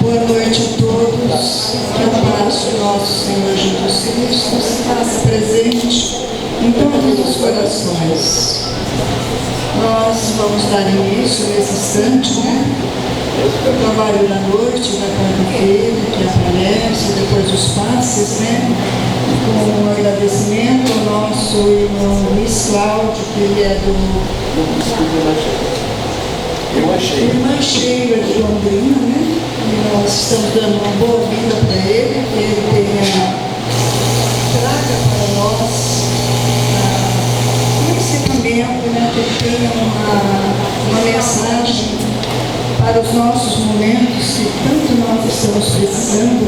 Boa noite a todos. Que a paz do nosso Senhor Jesus Cristo se faça presente em todos os corações. Nós vamos dar início nesse instante, o trabalho da noite, da quarta-feira, que aparece, depois dos passes, com um agradecimento ao nosso irmão Luiz Cláudio, que ele é Irmã Sheila de Londrina, e nós estamos dando uma boa-vinda para ele, que ele traga para nós um ensinamento, que ele tenha uma mensagem para os nossos momentos que tanto nós estamos precisando,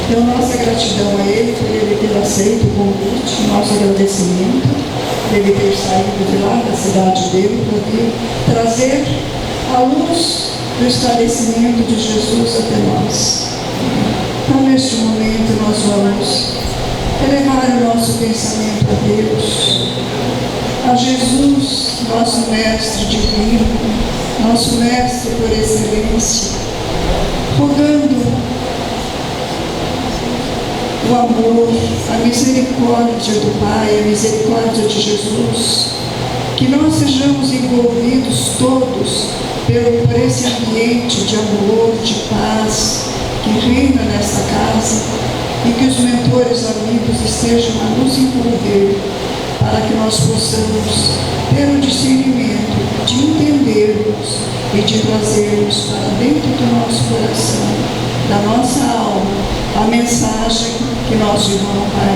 Então, nossa gratidão a ele por ele ter aceito o convite, nosso agradecimento por ele ter saído de lá da cidade dele para vir trazer a luz do esclarecimento de Jesus até nós. Então, neste momento, nós vamos elevar o nosso pensamento a Deus, a Jesus, nosso Mestre divino, nosso Mestre por excelência, rogando o amor, a misericórdia do Pai, a misericórdia de Jesus, que nós sejamos envolvidos todos por esse ambiente de amor, de paz que reina nesta casa, e que os mentores amigos estejam a nos envolver para que nós possamos ter o discernimento de entendermos e de trazermos para dentro do nosso coração, da nossa alma, a mensagem que nosso irmão Pai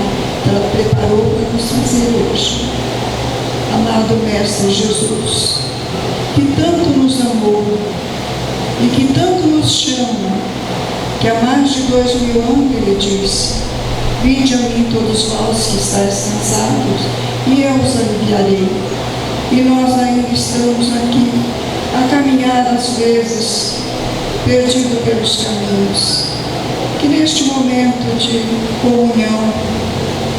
preparou para nos trazer hoje. Amado Mestre Jesus, que tanto nos amou e que tanto nos chama, que há mais de 2000 anos ele disse: vinde a mim todos vós que estáis cansados, e eu os aliviarei. E nós ainda estamos aqui a caminhar às vezes perdido pelos caminhos. Que neste momento de comunhão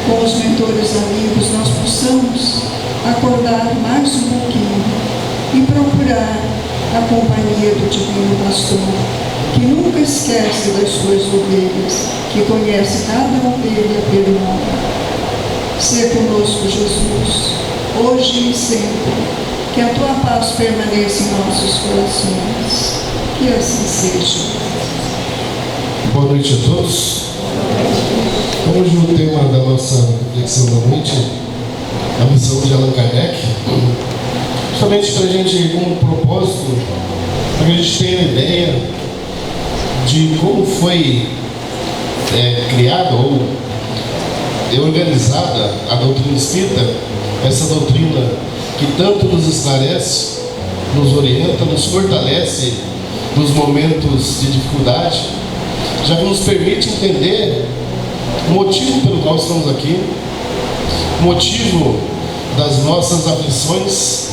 com os mentores amigos nós possamos acordar mais um pouquinho e procurar a companhia do Divino Pastor, que nunca esquece das suas ovelhas, que conhece cada ovelha pelo nome. Seja conosco, Jesus, hoje e sempre, que a tua paz permaneça em nossos corações. Que assim seja. Boa noite a todos. Hoje o tema da nossa reflexão da noite, a missão de Allan Kardec, justamente para a gente, como propósito, para que a gente tenha ideia de como foi criada ou organizada a doutrina espírita, essa doutrina que tanto nos esclarece, nos orienta, nos fortalece nos momentos de dificuldade, já que nos permite entender o motivo pelo qual estamos aqui, o motivo das nossas aflições,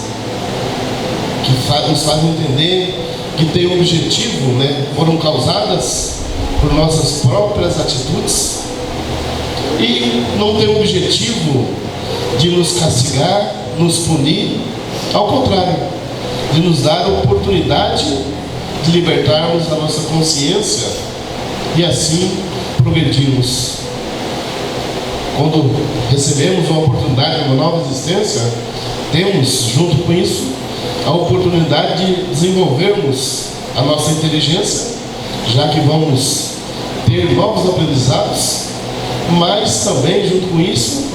que nos fazem entender que tem um objetivo, foram causadas por nossas próprias atitudes e não tem o objetivo de nos castigar, nos punir, ao contrário, de nos dar a oportunidade de libertarmos a nossa consciência e assim progredirmos. Quando recebemos uma oportunidade de uma nova existência, temos, junto com isso, a oportunidade de desenvolvermos a nossa inteligência, já que vamos ter novos aprendizados, mas também, junto com isso,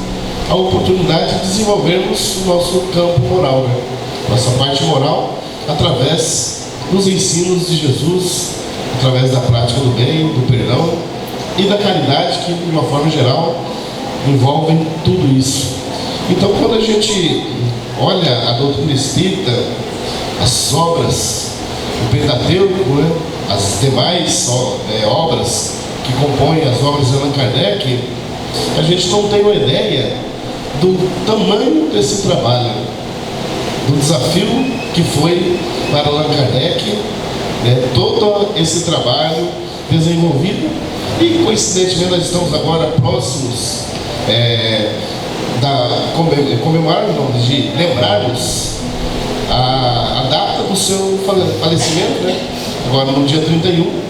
a oportunidade de desenvolvermos o nosso campo moral, nossa parte moral, através dos ensinos de Jesus, através da prática do bem, do perdão e da caridade, que, de uma forma geral, envolvem tudo isso. Então, quando a gente olha a doutrina espírita, as obras, o Pentateuco, as demais obras que compõem as obras de Allan Kardec, a gente não tem uma ideia do tamanho desse trabalho, do desafio que foi para Allan Kardec, todo esse trabalho desenvolvido. E, coincidentemente, nós estamos agora próximos de lembrarmos a data do seu falecimento, agora no dia 31.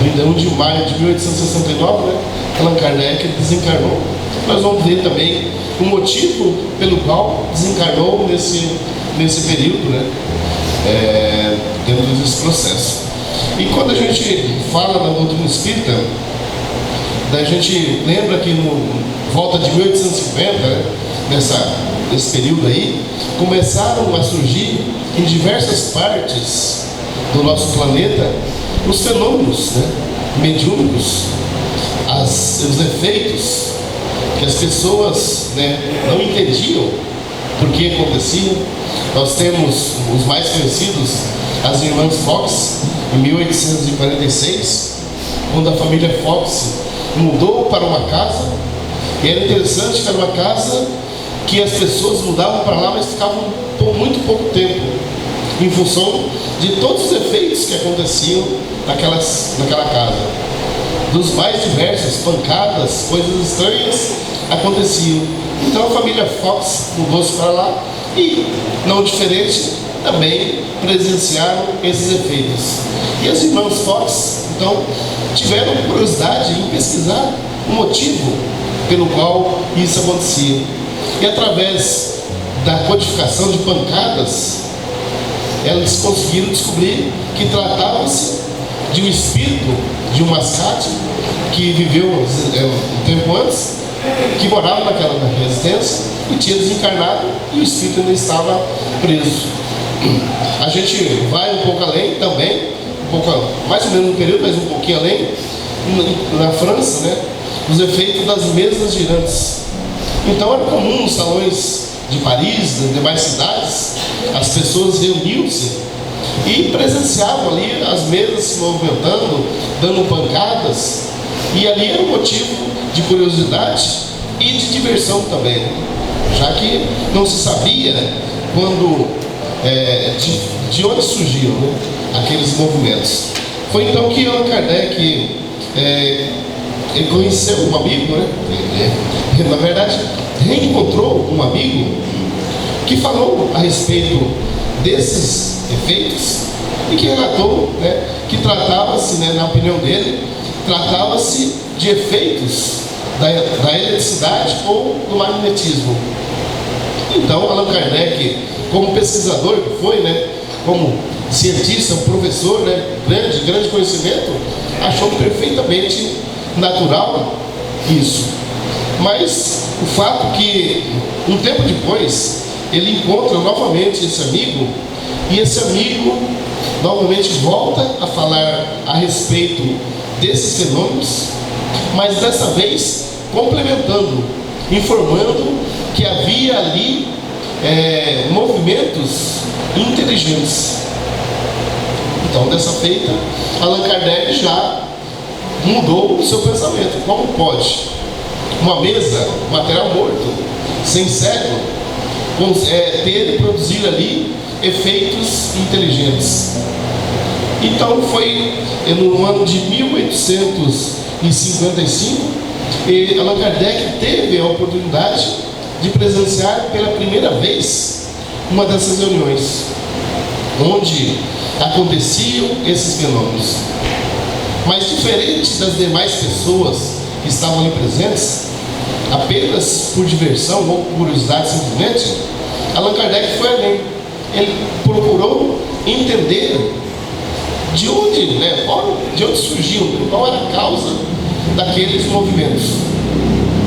ainda 1 de maio de 1869, né, Allan Kardec desencarnou. Nós vamos ver também o motivo pelo qual desencarnou nesse período, né, dentro desse processo. E quando a gente fala da doutrina espírita, a gente lembra que volta de 1850, né, nesse período aí, começaram a surgir em diversas partes do nosso planeta os fenômenos, né, mediúnicos, os efeitos que as pessoas, né, não entendiam por que aconteciam. Nós temos os mais conhecidos, as irmãs Fox, em 1846, quando a família Fox mudou para uma casa, e era interessante que era uma casa que as pessoas mudavam para lá, mas ficavam por muito pouco tempo, em função de todos os efeitos que aconteciam naquela casa. Dos mais diversos, pancadas, coisas estranhas aconteciam. Então a família Fox mudou-se para lá e, não diferente, também presenciaram esses efeitos. E as irmãs Fox, então, tiveram curiosidade em pesquisar o motivo pelo qual isso acontecia. E através da codificação de pancadas, elas conseguiram descobrir que tratava-se de um espírito de um mascate que viveu um tempo antes, que morava naquela residência e tinha desencarnado, e o espírito ainda estava preso. A gente vai um pouco além também, mais ou menos no período, mas um pouquinho além, na França, né, os efeitos das mesas girantes. Então era comum nos salões de Paris, nas demais cidades, as pessoas reuniam-se e presenciavam ali as mesas se movimentando, dando pancadas, e ali era um motivo de curiosidade e de diversão também, já que não se sabia quando, de onde surgiam, né, aqueles movimentos. Foi então que Allan Kardec ele conheceu um amigo, né? Na verdade, reencontrou um amigo que falou a respeito desses efeitos e que relatou, né, que tratava-se, né, na opinião dele, tratava-se de efeitos da eletricidade ou do magnetismo. Então, Allan Kardec, como pesquisador que foi, né, como cientista, professor, né, grande conhecimento, achou perfeitamente natural isso. Mas o fato que um tempo depois ele encontra novamente esse amigo, e esse amigo novamente volta a falar a respeito desses fenômenos, mas dessa vez complementando, informando que havia ali movimentos inteligentes. Então, dessa feita, Allan Kardec já mudou o seu pensamento. Como pode uma mesa, material morto, sem cérebro, ter e produzir ali efeitos inteligentes? Então foi no ano de 1855, Allan Kardec teve a oportunidade de presenciar pela primeira vez uma dessas reuniões, onde aconteciam esses fenômenos. Mas diferente das demais pessoas que estavam ali presentes, apenas por diversão ou por curiosidade simplesmente, Allan Kardec foi além. Ele procurou entender de onde surgiu, qual era a causa daqueles movimentos,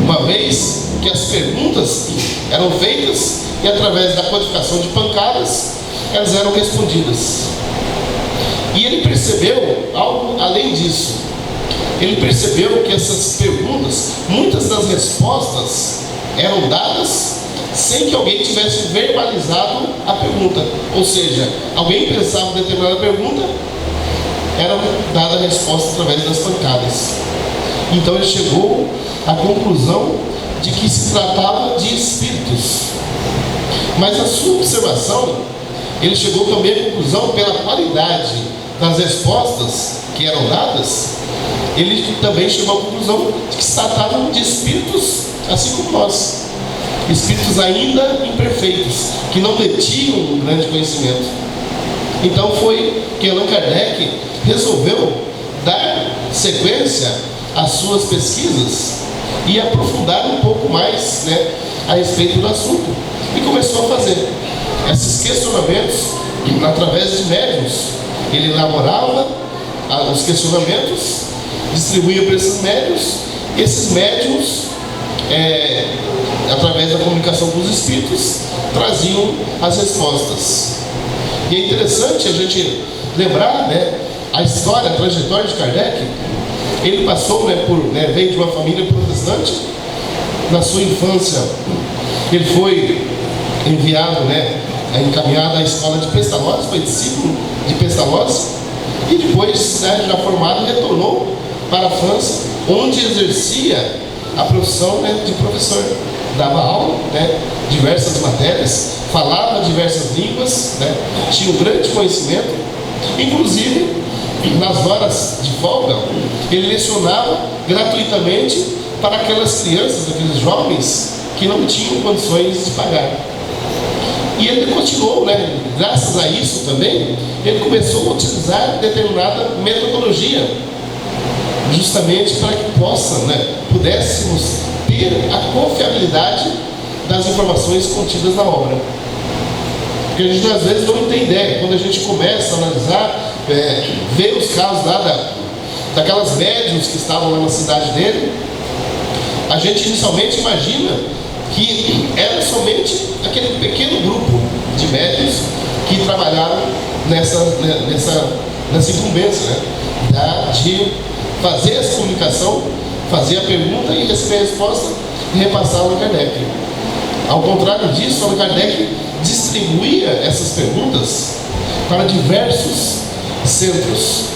uma vez que as perguntas eram feitas e através da codificação de pancadas elas eram respondidas. E ele percebeu algo além disso. Ele percebeu que essas perguntas, muitas das respostas eram dadas sem que alguém tivesse verbalizado a pergunta. Ou seja, alguém pensava em determinada pergunta, era dada a resposta através das pancadas. Então ele chegou à conclusão de que se tratava de espíritos. Mas a sua observação, ele chegou também à conclusão, pela qualidade das respostas que eram dadas, ele também chegou à conclusão de que se tratavam de espíritos assim como nós, espíritos ainda imperfeitos, que não detinham um grande conhecimento. Então foi que Allan Kardec resolveu dar sequência às suas pesquisas e aprofundar um pouco mais, né, a respeito do assunto. E começou a fazer esses questionamentos através de médiuns. Ele elaborava os questionamentos, distribuía para esses médiuns, e esses médiuns, através da comunicação com os espíritos, traziam as respostas. E é interessante a gente lembrar, né, a história, a trajetória de Kardec. Ele passou, né, veio de uma família protestante. Na sua infância, ele foi enviado, né, encaminhado à escola de Pestalozzi, foi discípulo de Pestalozzi, e depois, né, já formado, retornou para a França, onde exercia a profissão, né, de professor. Dava aula, né, diversas matérias, falava diversas línguas, né, tinha um grande conhecimento. Inclusive, nas horas de folga, ele lecionava gratuitamente para aquelas crianças, aqueles jovens que não tinham condições de pagar. E ele continuou, né, graças a isso também, ele começou a utilizar determinada metodologia, justamente para que pudéssemos ter a confiabilidade das informações contidas na obra. Porque a gente às vezes não tem ideia, quando a gente começa a analisar, ver os casos lá daquelas médiuns que estavam lá na cidade dele, a gente inicialmente imagina que era somente aquele pequeno grupo de médiuns que trabalharam nessa incumbência, né, de fazer essa comunicação, fazer a pergunta e receber a resposta e repassar ao Kardec. Ao contrário disso, Allan Kardec distribuía essas perguntas para diversos centros.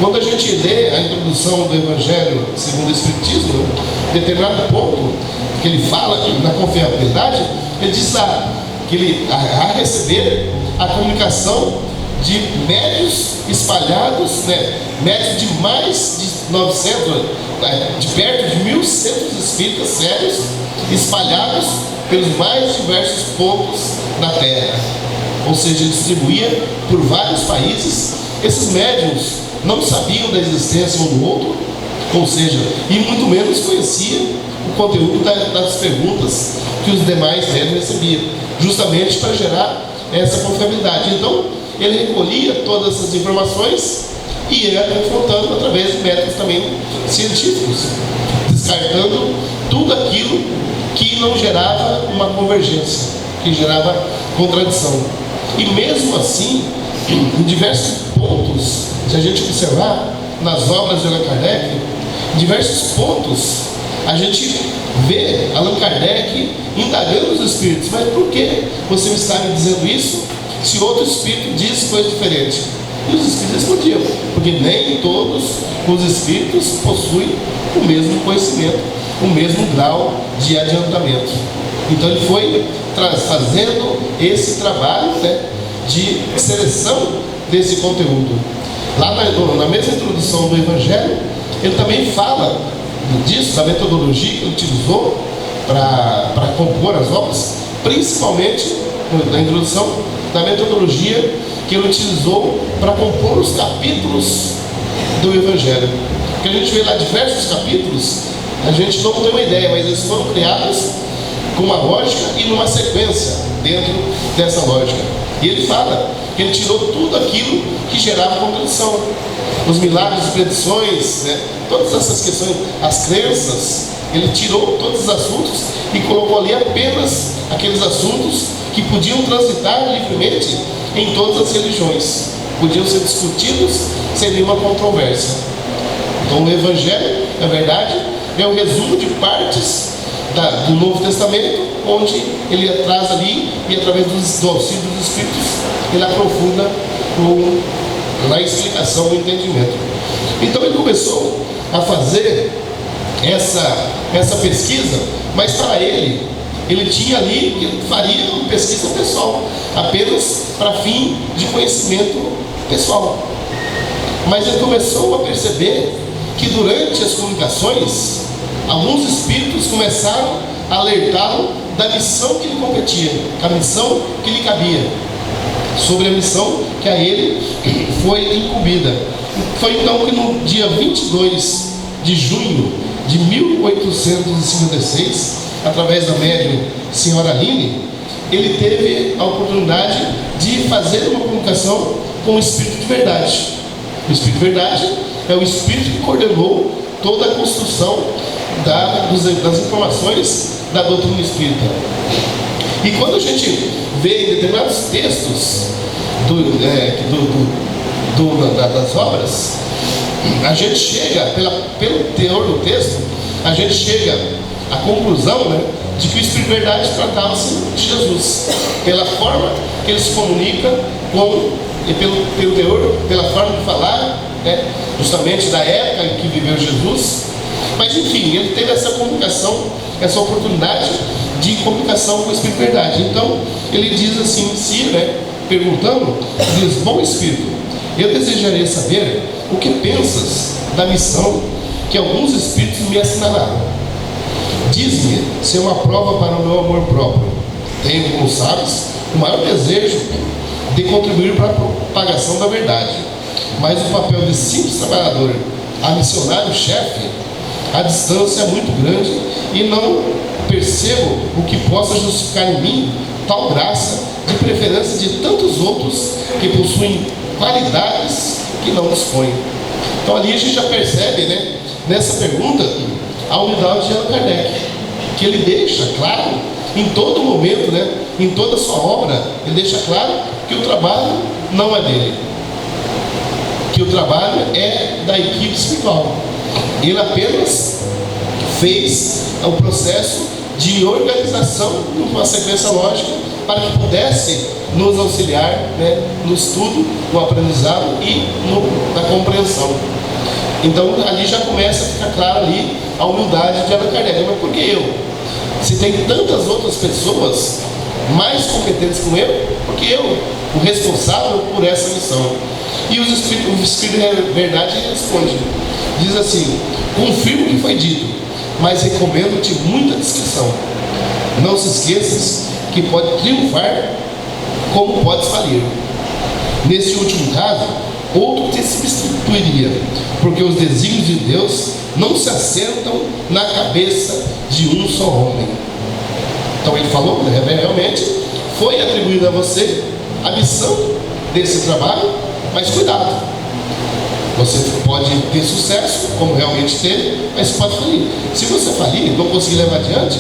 Quando a gente lê a introdução do Evangelho segundo o Espiritismo, em determinado ponto que ele fala na confiabilidade, ele diz lá que ele a receber a comunicação de médios espalhados, né, médios de mais de 900, de perto de 1.000 centros espíritas sérios, espalhados pelos mais diversos pontos da Terra. Ou seja, ele distribuía por vários países. Esses médiuns não sabiam da existência um do outro, ou seja, e muito menos conheciam o conteúdo das perguntas que os demais médiuns recebiam, justamente para gerar essa confiabilidade. Então, ele recolhia todas essas informações e ia confrontando através de métodos também científicos, descartando tudo aquilo que não gerava uma convergência, que gerava contradição. E mesmo assim, em diversos pontos, se a gente observar nas obras de Allan Kardec, em diversos pontos, a gente vê Allan Kardec indagando os espíritos. Mas por que você me está me dizendo isso, se outro espírito diz coisa diferente? E os espíritos respondiam, porque nem todos os espíritos possuem o mesmo conhecimento, o mesmo grau de adiantamento. Então ele foi fazendo esse trabalho, né, de seleção desse conteúdo. Lá na mesma introdução do Evangelho, ele também fala disso, da metodologia que ele utilizou para compor as obras, principalmente na introdução da metodologia que ele utilizou para compor os capítulos do Evangelho. Porque a gente vê lá diversos capítulos, a gente não tem uma ideia, mas eles foram criados com uma lógica e numa sequência dentro dessa lógica. E ele fala que ele tirou tudo aquilo que gerava contradição, os milagres, as predições, né? Todas essas questões, as crenças, ele tirou todos os assuntos e colocou ali apenas aqueles assuntos que podiam transitar livremente em todas as religiões, podiam ser discutidos sem nenhuma controvérsia. Então o Evangelho, na verdade, é um resumo de partes do Novo Testamento, onde ele traz ali, e através do auxílio dos Espíritos, ele aprofunda na explicação do entendimento. Então ele começou a fazer essa pesquisa, mas para ele tinha ali que ele faria uma pesquisa pessoal, apenas para fim de conhecimento pessoal. Mas ele começou a perceber que durante as comunicações, alguns espíritos começaram a alertá-lo da missão que lhe competia, a missão que lhe cabia. sobre a missão que a ele foi incumbida. Foi então que no dia 22 de junho de 1856, através da médium senhora Aline, ele teve a oportunidade de fazer uma comunicação com o Espírito de Verdade. O Espírito de Verdade é o Espírito que coordenou toda a construção das informações da doutrina espírita. E quando a gente vê em determinados textos das obras, a gente chega, pelo teor do texto, a gente chega à conclusão, né, de que o Espírito de Verdade tratava-se de Jesus, pela forma que ele se comunica pelo teor, pela forma de falar, né, justamente da época em que viveu Jesus. Mas enfim, ele teve essa comunicação, essa oportunidade de comunicação com o Espírito de Verdade. Então ele diz assim em si, né, perguntando, diz: bom Espírito, eu desejaria saber o que pensas da missão que alguns Espíritos me assinalaram. Diz-me se é uma prova para o meu amor próprio. Tenho, como sabes, o maior desejo de contribuir para a propagação da verdade, mas o papel de simples trabalhador a missionário-chefe, a distância é muito grande e não percebo o que possa justificar em mim tal graça, de preferência de tantos outros que possuem qualidades que não dispõem. Então ali a gente já percebe, né, nessa pergunta, a humildade de Allan Kardec, que ele deixa claro em todo momento, né, em toda a sua obra, ele deixa claro que o trabalho não é dele, que o trabalho é da equipe espiritual. Ele apenas fez o processo de organização numa sequência lógica para que pudesse nos auxiliar, né, no estudo, no aprendizado e na compreensão. Então ali já começa a ficar claro ali a humildade de Allan Kardec. Mas por que eu? Se tem tantas outras pessoas mais competentes que eu, porque eu, o responsável por essa missão. E o Espírito de Verdade responde, diz assim: confirmo o que foi dito, mas recomendo-te muita discrição. Não se esqueças que pode triunfar como podes falir. Nesse último caso, outro te substituiria, porque os desígnios de Deus não se assentam na cabeça de um só homem. Então ele falou, né, realmente foi atribuída a você a missão desse trabalho, mas cuidado, você pode ter sucesso, como realmente teve, mas pode falir. Se você falir, não conseguir levar adiante,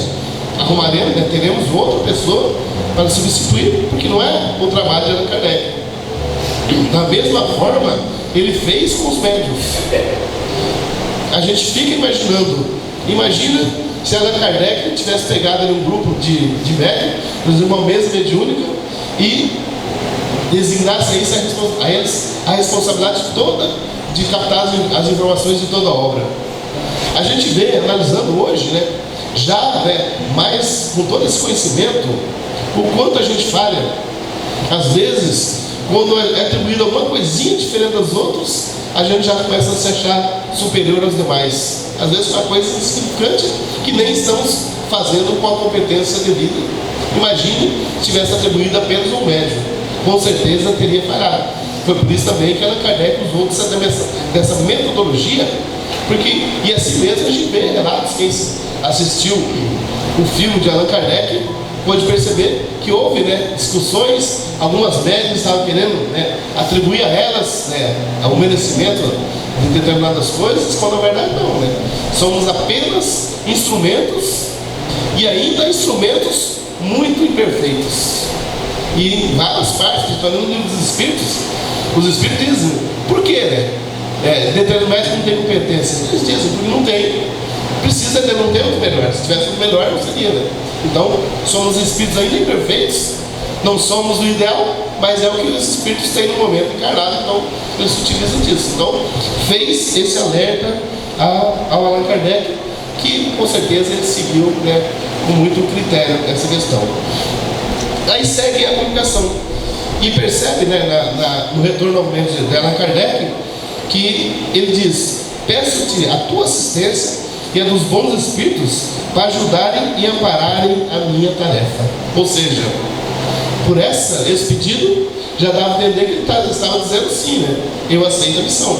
arrumaremos, né, teremos outra pessoa para substituir, porque não é o trabalho de Allan Kardec. Da mesma forma, ele fez com os médiuns. A gente fica imaginando, imagina se Allan Kardec tivesse pegado ali um grupo de médiuns, por exemplo, uma mesa mediúnica, e designasse a eles a responsabilidade toda de captar as informações de toda a obra. A gente vê, analisando hoje, né, já, né, mais com todo esse conhecimento, o quanto a gente falha. Às vezes, quando é atribuído alguma coisinha diferente das outras, a gente já começa a se achar superior aos demais. Às vezes uma coisa insignificante que nem estamos fazendo com a competência devida. Imagine se tivesse atribuído apenas um médium, com certeza teria falhado. Foi por isso também que Allan Kardec usou dessa metodologia, porque, e assim mesmo a gente vê relatos, quem assistiu o filme de Allan Kardec pode perceber que houve, né, discussões, algumas médias estavam querendo, né, atribuir a elas, né, o merecimento de determinadas coisas, quando na verdade não, né? Somos apenas instrumentos, e ainda instrumentos muito imperfeitos. E em várias partes, principalmente no livro dos Espíritos, os Espíritos dizem, por quê, né? Determinado médico não tem competência. Eles dizem, porque não tem. Precisa ter, não tem outro melhor. Se tivesse outro melhor, não seria, né? Então, somos espíritos ainda imperfeitos, não somos o ideal, mas é o que os espíritos têm no momento encarnado, então eles se utilizam disso. Então, fez esse alerta ao Allan Kardec, que com certeza ele seguiu, né, com muito critério essa questão. Aí segue a comunicação e percebe, né, no retorno novamente de Allan Kardec, que ele diz: peço-te a tua assistência e a dos bons espíritos para ajudarem e ampararem a minha tarefa. Ou seja, por esse pedido, já dava a entender que ele estava dizendo sim, né? Eu aceito a missão.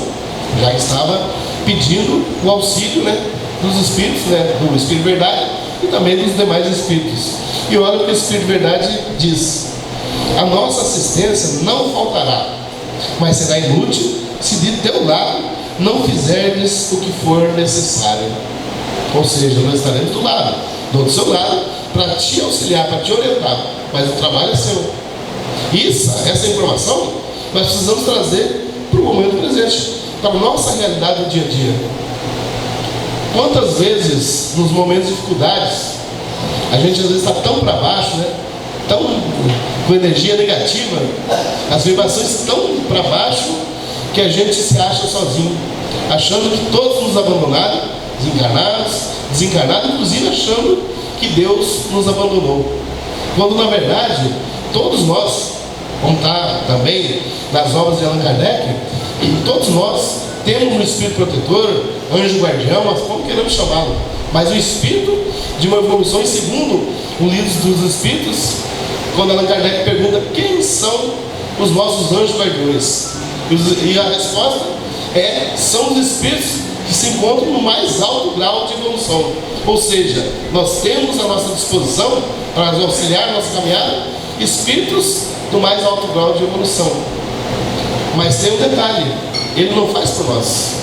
Já estava pedindo o auxílio, né, dos Espíritos, né, do Espírito de Verdade e também dos demais Espíritos. E olha o que o Espírito de Verdade diz: a nossa assistência não faltará, mas será inútil se de teu lado não fizerdes o que for necessário. Ou seja, nós estaremos do lado, do seu lado, para te auxiliar, para te orientar, mas o trabalho é seu. Essa informação nós precisamos trazer para o momento presente, para a nossa realidade do dia a dia. Quantas vezes, nos momentos de dificuldades, a gente às vezes está tão para baixo, né? Tão com energia negativa, as vibrações tão para baixo, que a gente se acha sozinho, achando que todos nos abandonaram, desencarnados, inclusive achando que Deus nos abandonou. Quando na verdade, todos nós, como está também nas obras de Allan Kardec, todos nós temos um espírito protetor, anjo guardião, mas como queremos chamá-lo, mas o espírito de uma evolução. Em segundo o livro dos Espíritos, quando Allan Kardec pergunta quem são os nossos anjos guardiões, e a resposta são os espíritos que se encontram no mais alto grau de evolução. Ou seja, nós temos à nossa disposição, para nos auxiliar na nossa caminhada, espíritos do mais alto grau de evolução. Mas tem um detalhe: ele não faz por nós.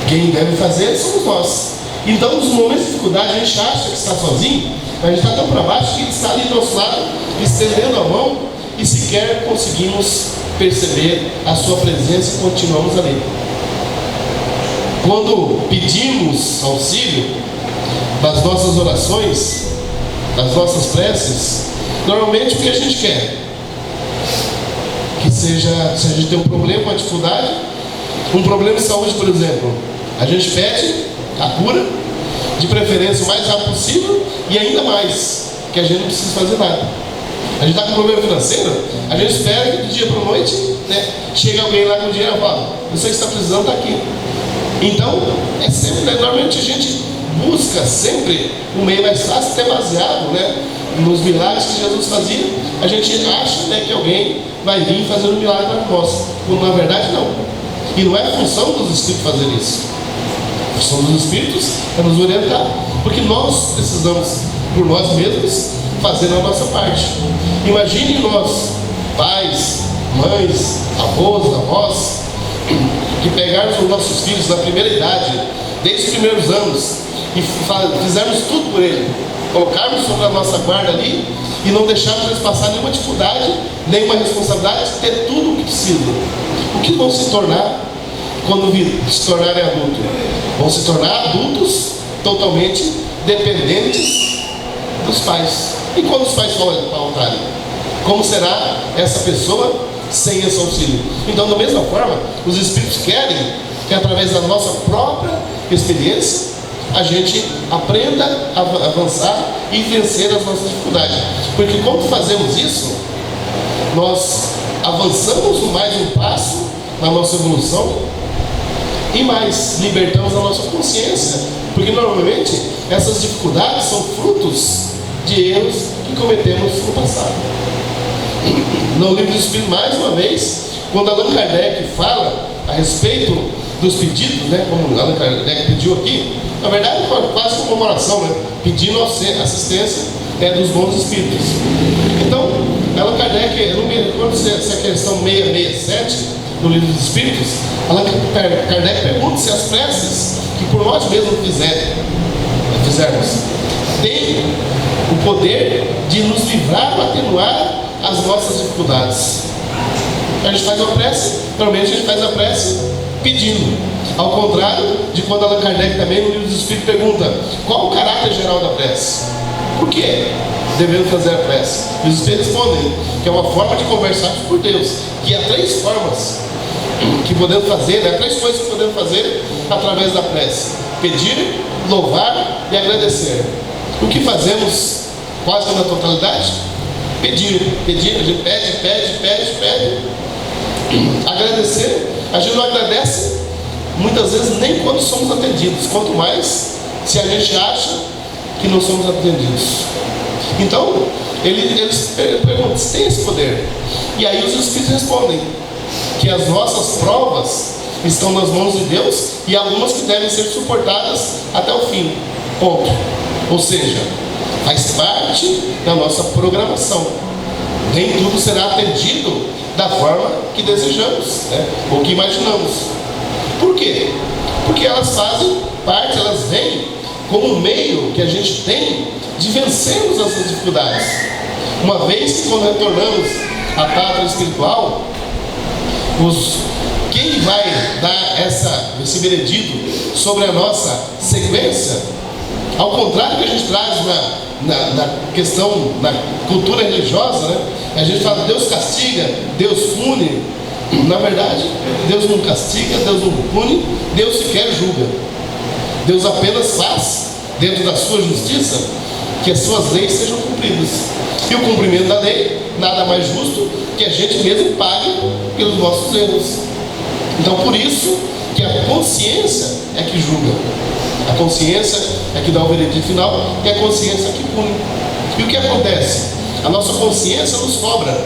Quem deve fazer somos nós. Então, nos momentos de dificuldade, a gente acha que está sozinho, mas a gente está tão para baixo que ele está ali do nosso lado, estendendo a mão, e sequer conseguimos perceber a sua presença e continuamos ali. Quando pedimos auxílio das nossas orações, das nossas preces, normalmente o que a gente quer? Que seja, se a gente tem um problema, uma dificuldade, um problema de saúde, por exemplo, a gente pede a cura, de preferência o mais rápido possível, e ainda mais, que a gente não precisa fazer nada. A gente está com um problema financeiro, a gente espera que do dia para a noite, né, chegue alguém lá com dinheiro e fala: você que está precisando está aqui. Então, é sempre, né, normalmente a gente busca sempre um meio mais fácil, até baseado, né, nos milagres que Jesus fazia. A gente acha, né, que alguém vai vir fazer um milagre para nós, quando na verdade não. E não é função dos Espíritos fazer isso. A função dos Espíritos é nos orientar, porque nós precisamos, por nós mesmos, fazer a nossa parte. Imagine nós, pais, mães, avós, que pegarmos os nossos filhos na primeira idade, desde os primeiros anos, e fizermos tudo por ele, colocarmos sobre a nossa guarda ali e não deixarmos eles passar nenhuma dificuldade, nenhuma responsabilidade, ter tudo o que precisam. O que vão se tornar quando se tornarem adultos? Vão se tornar adultos totalmente dependentes dos pais. E quando os pais faltarem, como será essa pessoa sem esse auxílio? Então, da mesma forma, os Espíritos querem que através da nossa própria experiência a gente aprenda a avançar e vencer as nossas dificuldades. Porque quando fazemos isso, nós avançamos mais um passo na nossa evolução e mais libertamos a nossa consciência. Porque normalmente essas dificuldades são frutos de erros que cometemos no passado. No livro do Espírito, mais uma vez, quando Allan Kardec fala a respeito dos pedidos, né, como Allan Kardec pediu aqui, na verdade quase como uma oração, né, pedindo assistência dos bons espíritos. Então, Allan Kardec, eu não me recordo se é a questão 667 do livro dos Espíritos, Allan Kardec pergunta se as preces que por nós mesmos fizermos têm o poder de nos livrar ou atenuar as nossas dificuldades. A gente faz uma prece, normalmente a gente faz a prece pedindo, ao contrário de quando Allan Kardec também no livro dos Espíritos pergunta qual o caráter geral da prece, por que devemos fazer a prece? E os Espíritos respondem que é uma forma de conversar por Deus, que há três formas que podemos fazer, né? Três coisas que podemos fazer através da prece: pedir, louvar e agradecer. O que fazemos quase na totalidade? Pedir, a gente pede. Agradecer, a gente não agradece muitas vezes nem quando somos atendidos, quanto mais se a gente acha que não somos atendidos. Então, eles perguntam: se tem esse poder? E aí os Espíritos respondem que as nossas provas estão nas mãos de Deus e algumas que devem ser suportadas até o fim. Ponto. Ou seja, faz parte da nossa programação. Nem tudo será atendido da forma que desejamos, né? Ou que imaginamos. Por quê? Porque elas fazem parte, elas vêm como um meio que a gente tem de vencermos essas dificuldades. Uma vez que, quando retornamos à pátria espiritual, quem vai dar esse veredito sobre a nossa sequência, ao contrário do que a gente traz na questão, na cultura religiosa, né? A gente fala: Deus castiga, Deus pune. Na verdade, Deus não castiga, Deus não pune, Deus sequer julga. Deus apenas faz, dentro da sua justiça, que as suas leis sejam cumpridas. E o cumprimento da lei, nada mais justo que a gente mesmo pague pelos nossos erros. Então, por isso que a consciência é que julga. A consciência é que dá o veredito final e a consciência é que pune. E o que acontece? A nossa consciência nos cobra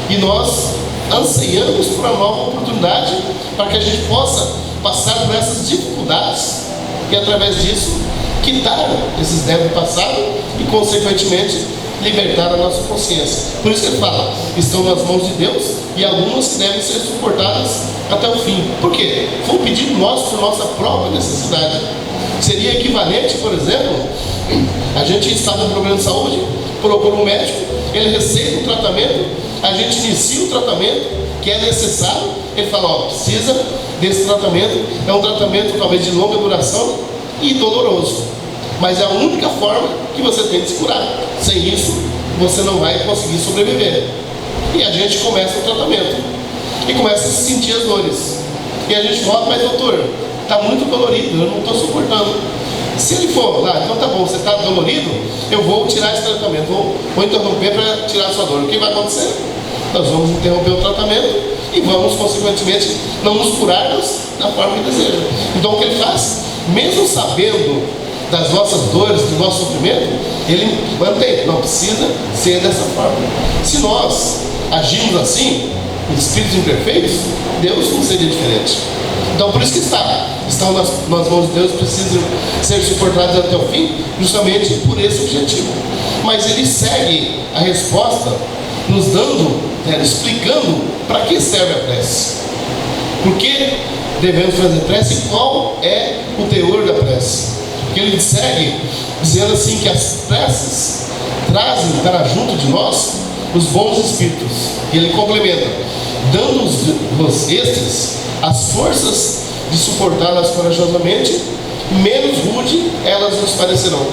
e nós anseiamos por uma nova oportunidade para que a gente possa passar por essas dificuldades e, através disso, quitar esses débitos passados e, consequentemente, libertar a nossa consciência. Por isso que ele fala: estão nas mãos de Deus e algumas que devem ser suportadas até o fim. Por quê? Foi um pedido nosso por nossa própria necessidade. Seria equivalente, por exemplo, a gente está num problema de saúde, procura um médico, ele receita o tratamento, a gente inicia o tratamento que é necessário, ele fala: ó, precisa desse tratamento, é um tratamento talvez de longa duração e doloroso, mas é a única forma que você tem de se curar. Sem isso, você não vai conseguir sobreviver. E a gente começa o tratamento e começa a sentir as dores. E a gente volta: mas doutor, está muito dolorido, eu não estou suportando. Se ele for lá: então tá bom, você está dolorido, eu vou tirar esse tratamento, vou interromper para tirar a sua dor. O que vai acontecer? Nós vamos interromper o tratamento e vamos, consequentemente, não nos curarmos da forma que deseja. Então, o que ele faz? Mesmo sabendo das nossas dores, do nosso sofrimento, ele mantém: não precisa ser dessa forma. Se nós agimos assim, espíritos imperfeitos, Deus não seria diferente. Então, por isso que estão nas mãos de Deus, precisam ser suportados até o fim, justamente por esse objetivo. Mas ele segue a resposta nos dando, explicando para que serve a prece, por que devemos fazer prece e qual é o teor da prece. Porque ele segue dizendo assim que as preces trazem para junto de nós os bons espíritos. E ele complementa: dando-nos estes as forças de suportá-las corajosamente, menos rude elas nos parecerão.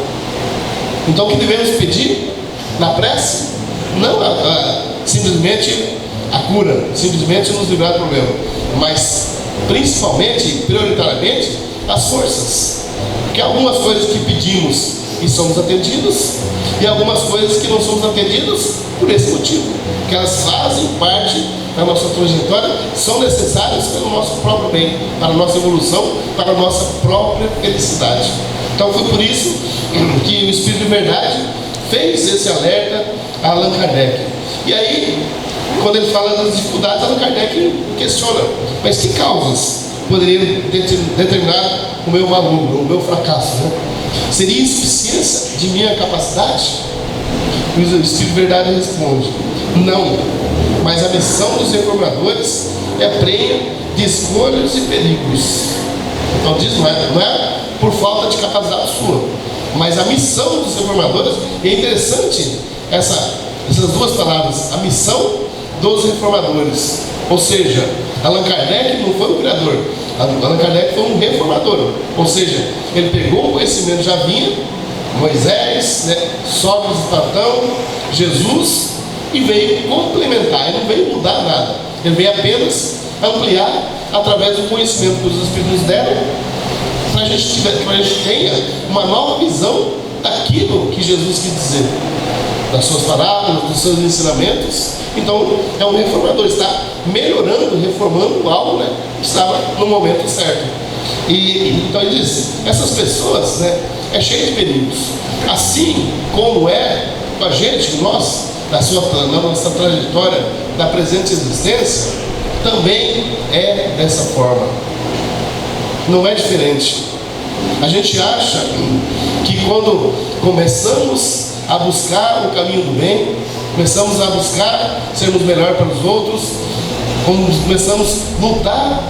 Então, o que devemos pedir na prece? Não simplesmente a cura, simplesmente nos livrar do problema, mas principalmente, prioritariamente, as forças. Porque algumas coisas que pedimos e somos atendidos, e algumas coisas que não somos atendidos por esse motivo, que elas fazem parte da nossa trajetória, são necessárias pelo nosso próprio bem, para a nossa evolução, para a nossa própria felicidade. Então, foi por isso que o Espírito de Verdade fez esse alerta a Allan Kardec. E aí, quando ele fala das dificuldades, Allan Kardec questiona: mas que causas poderiam determinar o meu malogro, o meu fracasso, né? Seria insuficiência de minha capacidade? O Espírito de Verdade responde: não, mas a missão dos reformadores é prenha de escolhas e perigos. Então diz: não é por falta de capacidade sua, mas a missão dos reformadores. E é interessante essas duas palavras: a missão dos reformadores. Ou seja, Allan Kardec não foi um criador, Allan Kardec foi um reformador. Ou seja, ele pegou o conhecimento, já vinha Moisés, Sócrates, Platão, Jesus, e veio complementar. Ele não veio mudar nada, ele veio apenas ampliar através do conhecimento que os Espíritos nos deram, para a gente tenha uma nova visão daquilo que Jesus quis dizer, das suas parábolas, dos seus ensinamentos. Então, é um reformador, está melhorando, reformando algo, que estava no momento certo. E então ele diz: essas pessoas, é cheio de perigos, assim como é com a gente, nós na nossa trajetória da presente existência, também é dessa forma. Não é diferente. A gente acha que quando começamos a buscar o caminho do bem, começamos a buscar sermos melhor para os outros, começamos a lutar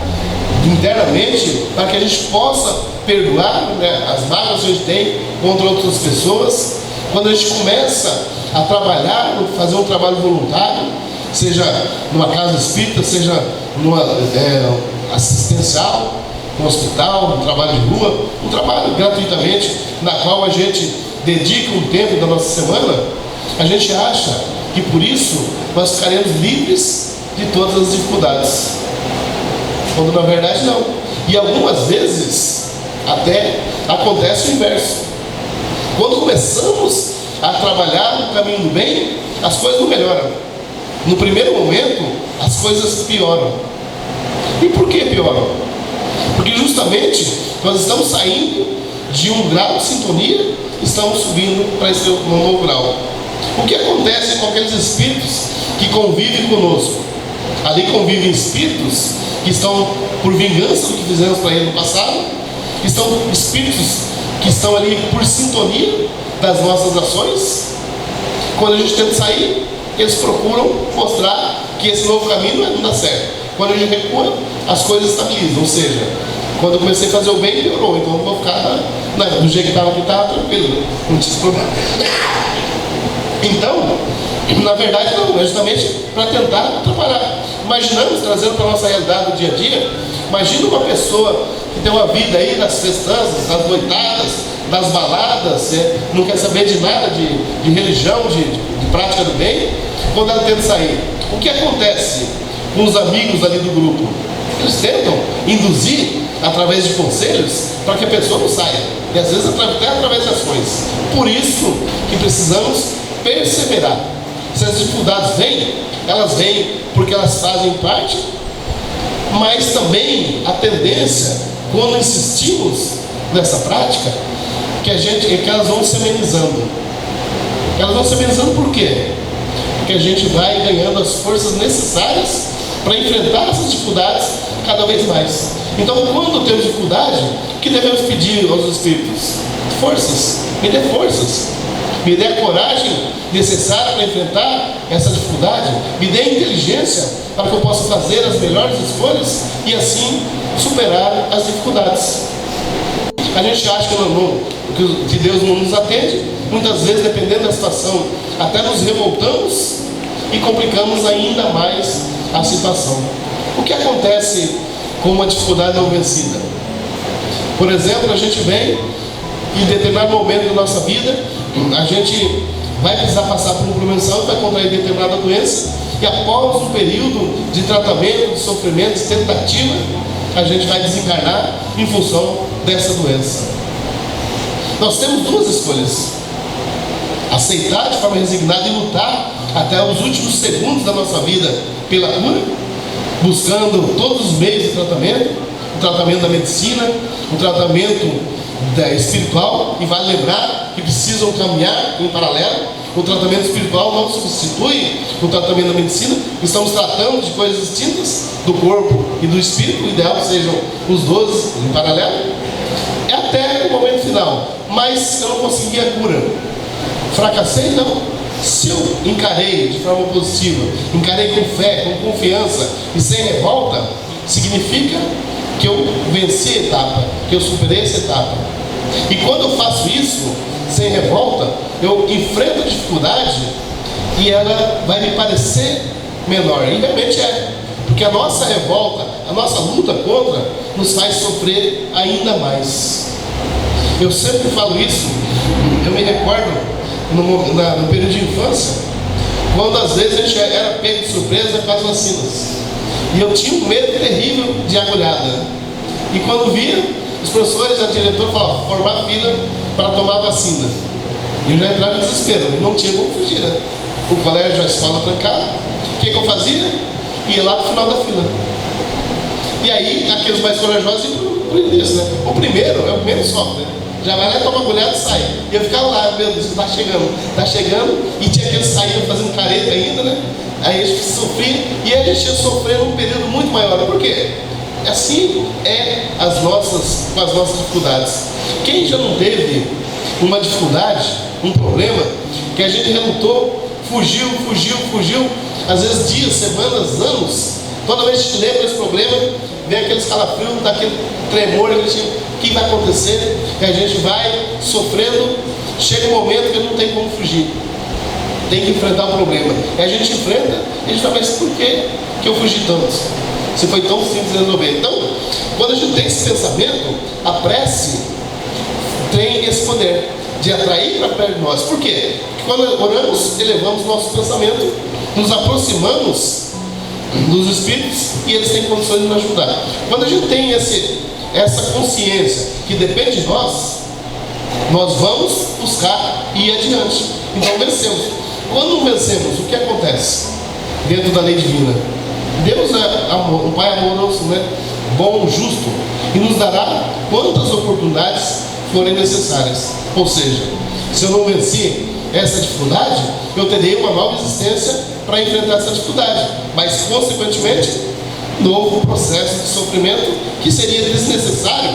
internamente para que a gente possa perdoar, né, as mágoas que a gente tem contra outras pessoas. Quando a gente começa a trabalhar, fazer um trabalho voluntário, seja numa casa espírita, seja numa assistencial, um hospital, um trabalho de rua, um trabalho gratuitamente, na qual a gente dedica um tempo da nossa semana, a gente acha que por isso nós ficaremos livres de todas as dificuldades, quando na verdade não. E algumas vezes até acontece o inverso. Quando começamos a trabalhar no caminho do bem, as coisas não melhoram. No primeiro momento, as coisas pioram. E por que pioram? Porque justamente nós estamos saindo de um grau de sintonia, estamos subindo para esse novo grau. O que acontece com aqueles espíritos que convivem conosco? Ali convivem espíritos que estão por vingança do que fizemos para ele no passado, estão espíritos que estão ali por sintonia das nossas ações. Quando a gente tenta sair, eles procuram mostrar que esse novo caminho não dá certo. Quando a gente recua, as coisas estabilizam. Ou seja, quando eu comecei a fazer o bem, piorou. Então eu vou ficar do jeito que estava aqui, estava tranquilo, não tinha esse problema. Então, na verdade não, é justamente para tentar atrapalhar. Imaginamos, trazendo para a nossa realidade do dia a dia, imagina uma pessoa que tem uma vida aí das festanças, das noitadas, das baladas, não quer saber de nada de religião, de prática do bem. Quando ela tenta sair, o que acontece com os amigos ali do grupo? Eles tentam induzir através de conselhos para que a pessoa não saia, e às vezes até através de ações. Por isso que precisamos perseverar. Se as dificuldades vêm, elas vêm porque elas fazem parte, mas também a tendência, quando insistimos nessa prática, que elas vão se amenizando. Elas vão se amenizando por quê? Porque a gente vai ganhando as forças necessárias para enfrentar essas dificuldades cada vez mais. Então, quando temos dificuldade, o que devemos pedir aos Espíritos? Forças. Me dê forças. Me dê a coragem necessária para enfrentar essa dificuldade. Me dê a inteligência para que eu possa fazer as melhores escolhas e assim superar as dificuldades. A gente acha que Deus não nos atende. Muitas vezes, dependendo da situação, até nos revoltamos e complicamos ainda mais a situação. O que acontece com uma dificuldade não vencida? Por exemplo, a gente vem em determinado momento da nossa vida, a gente vai precisar passar por um promoção, vai contrair determinada doença, e após um período de tratamento, de sofrimento, de tentativa, a gente vai desencarnar em função dessa doença. Nós temos duas escolhas: aceitar de forma resignada e lutar até os últimos segundos da nossa vida pela cura, buscando todos os meios de tratamento, o tratamento da medicina, o tratamento espiritual, e vale lembrar que precisam caminhar em paralelo. O tratamento espiritual não substitui o tratamento da medicina. Estamos tratando de coisas distintas, do corpo e do espírito. O ideal sejam os dois em paralelo. É até o momento final. Mas eu não consegui a cura. Fracassei? Não. Se eu encarei de forma positiva, encarei com fé, com confiança e sem revolta, significa que eu venci a etapa, que eu superei essa etapa. E quando eu faço isso sem revolta, eu enfrento a dificuldade e ela vai me parecer menor. E realmente é, porque a nossa revolta, a nossa luta contra, nos faz sofrer ainda mais. Eu sempre falo isso. Eu me recordo no período de infância, quando às vezes a gente era pego de surpresa com as vacinas, e eu tinha um medo terrível de agulhada. E quando via, os professores e a diretora falavam: formar fila para tomar a vacina. E eu já entrava em desespero, e não tinha como fugir, né? O colégio, a escola trancada. O que eu fazia? Ia lá para o final da fila. E aí, aqueles mais corajosos iam para o início, né? O primeiro é o menos sofre, né? Já vai lá, toma agulhada e sai. E eu ficava lá, meu Deus, está chegando. E tinha aqueles saíram fazendo careta ainda, né? Aí a gente sofria, e a gente ia sofrendo um período muito maior. Por quê? Assim é com as nossas dificuldades. Quem já não teve uma dificuldade, um problema, que a gente relutou, fugiu, às vezes dias, semanas, anos, toda vez que a gente lembra desse problema, vem aquele escalafrio, dá aquele tremor, o que vai acontecer? E a gente vai sofrendo, chega um momento que não tem como fugir, tem que enfrentar o problema. E a gente enfrenta, e a gente fala, mas por que eu fugi tanto? Se foi tão simples de resolver. Então, quando a gente tem esse pensamento, a prece tem esse poder de atrair para perto de nós. Por quê? Porque quando oramos, elevamos nosso pensamento, nos aproximamos dos Espíritos e eles têm condições de nos ajudar. Quando a gente tem essa consciência que depende de nós, nós vamos buscar e ir adiante. Então vencemos. Quando não vencemos, o que acontece? Dentro da lei divina, Deus é amor, um Pai amoroso, né? Bom, justo, e nos dará quantas oportunidades forem necessárias. Ou seja, se eu não venci essa dificuldade, eu terei uma nova existência para enfrentar essa dificuldade, mas consequentemente novo processo de sofrimento que seria desnecessário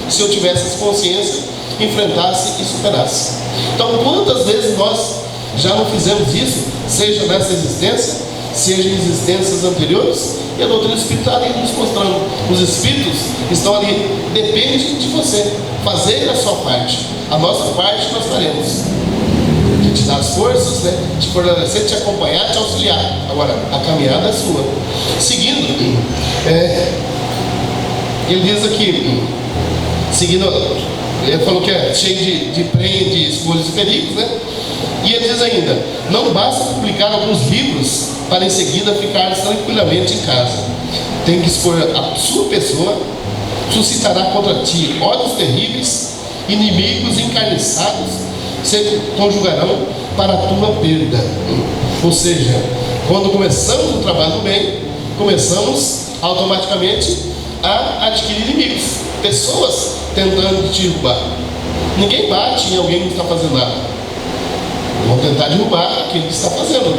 se eu tivesse essa consciência, enfrentasse e superasse. Então, quantas vezes nós já não fizemos isso, seja nessa existência, seja em existências anteriores, e a doutrina espírita está ali nos mostrando. Os espíritos estão ali, depende de você fazer a sua parte. A nossa parte nós faremos, de te dar as forças, né? Te fortalecer, te acompanhar, te auxiliar. Agora, a caminhada é sua. Seguindo, ele diz aqui, seguindo, ele falou que é cheio de prêmio, de escolhas e perigos, né? E ele diz ainda, não basta publicar alguns livros para em seguida ficar tranquilamente em casa. Tem que expor a sua pessoa, suscitará contra ti ódios terríveis, inimigos encarniçados se conjugarão para a tua perda. Ou seja, quando começamos o trabalho do bem, começamos automaticamente a adquirir inimigos, pessoas tentando te derrubar. Ninguém bate em alguém que está fazendo nada, vão tentar derrubar aquele que está fazendo.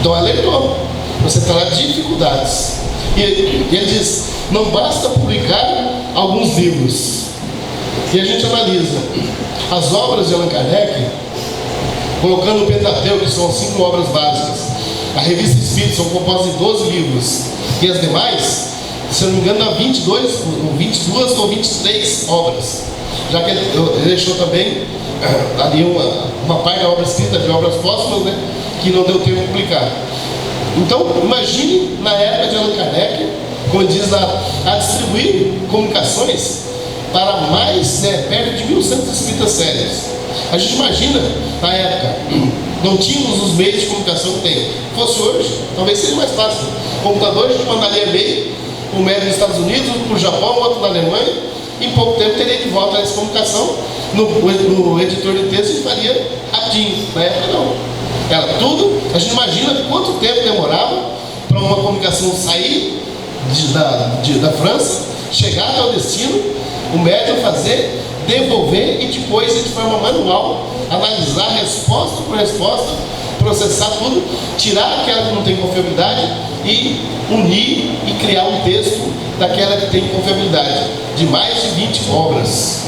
Então alertou, você terá dificuldades. E ele diz, não basta publicar alguns livros. E a gente analisa as obras de Allan Kardec, colocando o Pentateuco, que são 5 obras básicas, a Revista Espírita são compostas de 12 livros, e as demais, se eu não me engano, dá 22 ou 23 obras, já que ele deixou também ali uma parte da obra escrita, de obras póstumas, né, que não deu tempo de publicar. Então, imagine na época de Allan Kardec, como diz, a distribuir comunicações para mais, perto de 1.100 espíritas sérios. A gente imagina, na época, não tínhamos os meios de comunicação que tem. Se fosse hoje, talvez seja mais fácil. O computador, a gente mandaria e-mail, um médico nos Estados Unidos, um para o Japão, outro na Alemanha, e em pouco tempo teria de volta essa comunicação. No editor de texto, a gente faria rapidinho. Na época, não. Era tudo. A gente imagina quanto tempo demorava para uma comunicação sair da França, chegar até o destino, o médium fazer, devolver e depois, de forma manual, analisar resposta por resposta, processar tudo, tirar aquela que não tem confiabilidade e unir e criar um texto daquela que tem confiabilidade, de mais de 20 obras.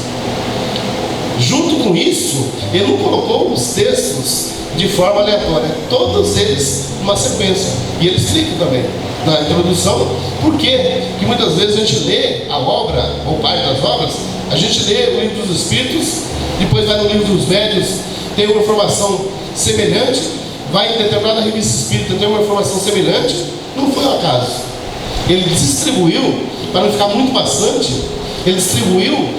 Junto com isso, ele não colocou os textos de forma aleatória, todos eles numa sequência. E ele explica também na introdução por que muitas vezes a gente lê a obra, ou parte das obras, a gente lê o livro dos Espíritos, depois vai no livro dos Médiuns, tem uma informação semelhante, vai em determinada revista espírita, tem uma informação semelhante. Não foi um acaso. Ele distribuiu, para não ficar muito maçante, ele distribuiu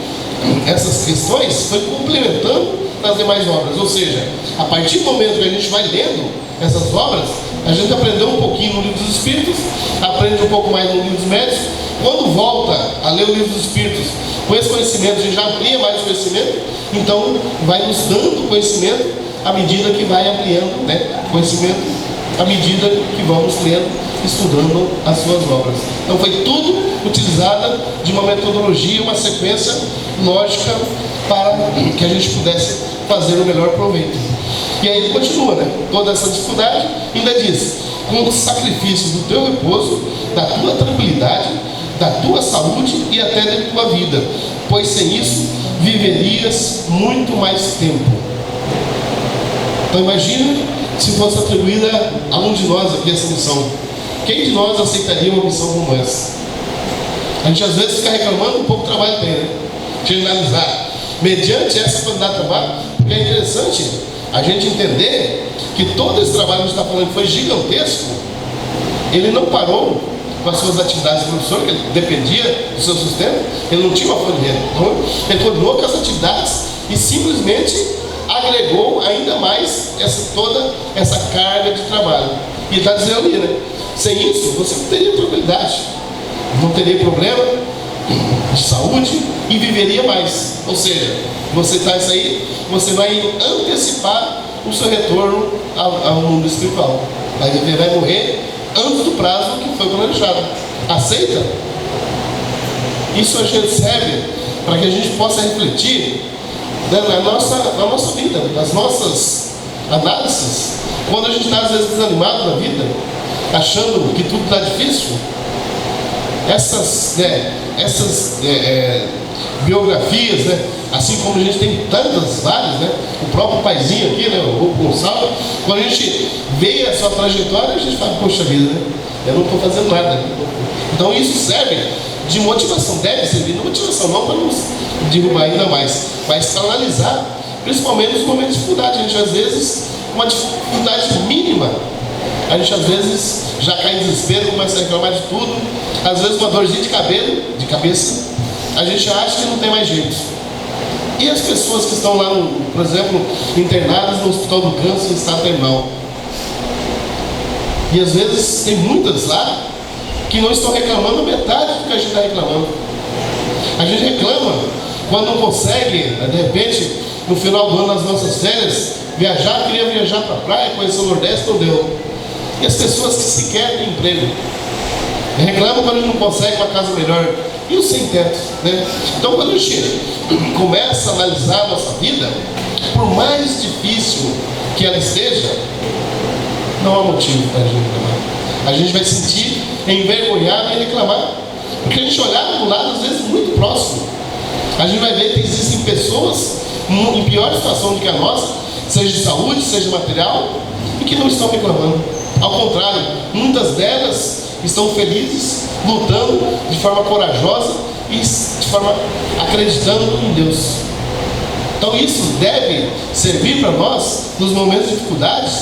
essas questões, foi complementando nas demais obras. Ou seja, a partir do momento que a gente vai lendo essas obras, a gente aprendeu um pouquinho no livro dos Espíritos, aprende um pouco mais no livro dos Médiuns. Quando volta a ler o livro dos Espíritos com esse conhecimento, a gente já amplia mais o conhecimento, então vai nos dando conhecimento à medida que vai ampliando, conhecimento à medida que vamos lendo, estudando as suas obras. Então foi tudo utilizada de uma metodologia, uma sequência lógica para que a gente pudesse fazer o melhor proveito. E aí ele continua, né? Toda essa dificuldade, ainda diz: com o sacrifício do teu repouso, da tua tranquilidade, da tua saúde e até da tua vida, pois sem isso viverias muito mais tempo. Então imagina se fosse atribuída a um de nós aqui essa missão. Quem de nós aceitaria uma missão como essa? A gente às vezes fica reclamando um pouco do trabalho que tem, né? Generalizar. Mediante essa quantidade de trabalho, porque é interessante a gente entender que todo esse trabalho que a gente está falando que foi gigantesco, ele não parou com as suas atividades de professor, que ele dependia do seu sustento, ele não tinha uma fonte de renda. Então, ele continuou com as atividades e simplesmente agregou ainda mais toda essa carga de trabalho. E está dizendo ali, né? Sem isso, você não teria tranquilidade, não teria problema de saúde e viveria mais. Ou seja, você faz isso aí, você vai antecipar o seu retorno ao mundo espiritual. Vai morrer antes do prazo que foi planejado. Aceita? Isso a gente serve para que a gente possa refletir, né, na nossa vida, nas nossas análises. Quando a gente está às vezes desanimado na vida, achando que tudo está difícil, essas biografias, né? Assim como a gente tem tantas, várias, né? O próprio paizinho aqui, né? O Gonçalo, quando a gente vê a sua trajetória, a gente fala: poxa vida, né? Eu não estou fazendo nada. Então isso serve de motivação, deve servir de motivação, não para nos derrubar ainda mais, mas para analisar, principalmente nos momentos de dificuldade. A gente às vezes, uma dificuldade mínima, a gente às vezes já cai em desespero, começa a reclamar de tudo. Às vezes uma dorzinha de cabeça, a gente acha que não tem mais jeito. E as pessoas que estão lá, por exemplo, internadas no Hospital do Câncer em estado terminal, e às vezes tem muitas lá que não estão reclamando a metade do que a gente está reclamando. A gente reclama quando não consegue, de repente, no final do ano, nas nossas férias, viajar, queria viajar para a praia, conhecer o Nordeste, não deu. E as pessoas que sequer têm emprego reclamam quando a gente não consegue uma casa melhor. E os sem teto, né? Então, quando a gente começa a analisar a nossa vida, por mais difícil que ela esteja, não há motivo para a gente reclamar. A gente vai se sentir envergonhado em reclamar, porque a gente olhar do lado, às vezes, muito próximo, a gente vai ver que existem pessoas em pior situação do que a nossa, seja de saúde, seja material, e que não estão reclamando. Ao contrário, muitas delas estão felizes, lutando de forma corajosa e de forma acreditando em Deus. Então isso deve servir para nós, nos momentos de dificuldades,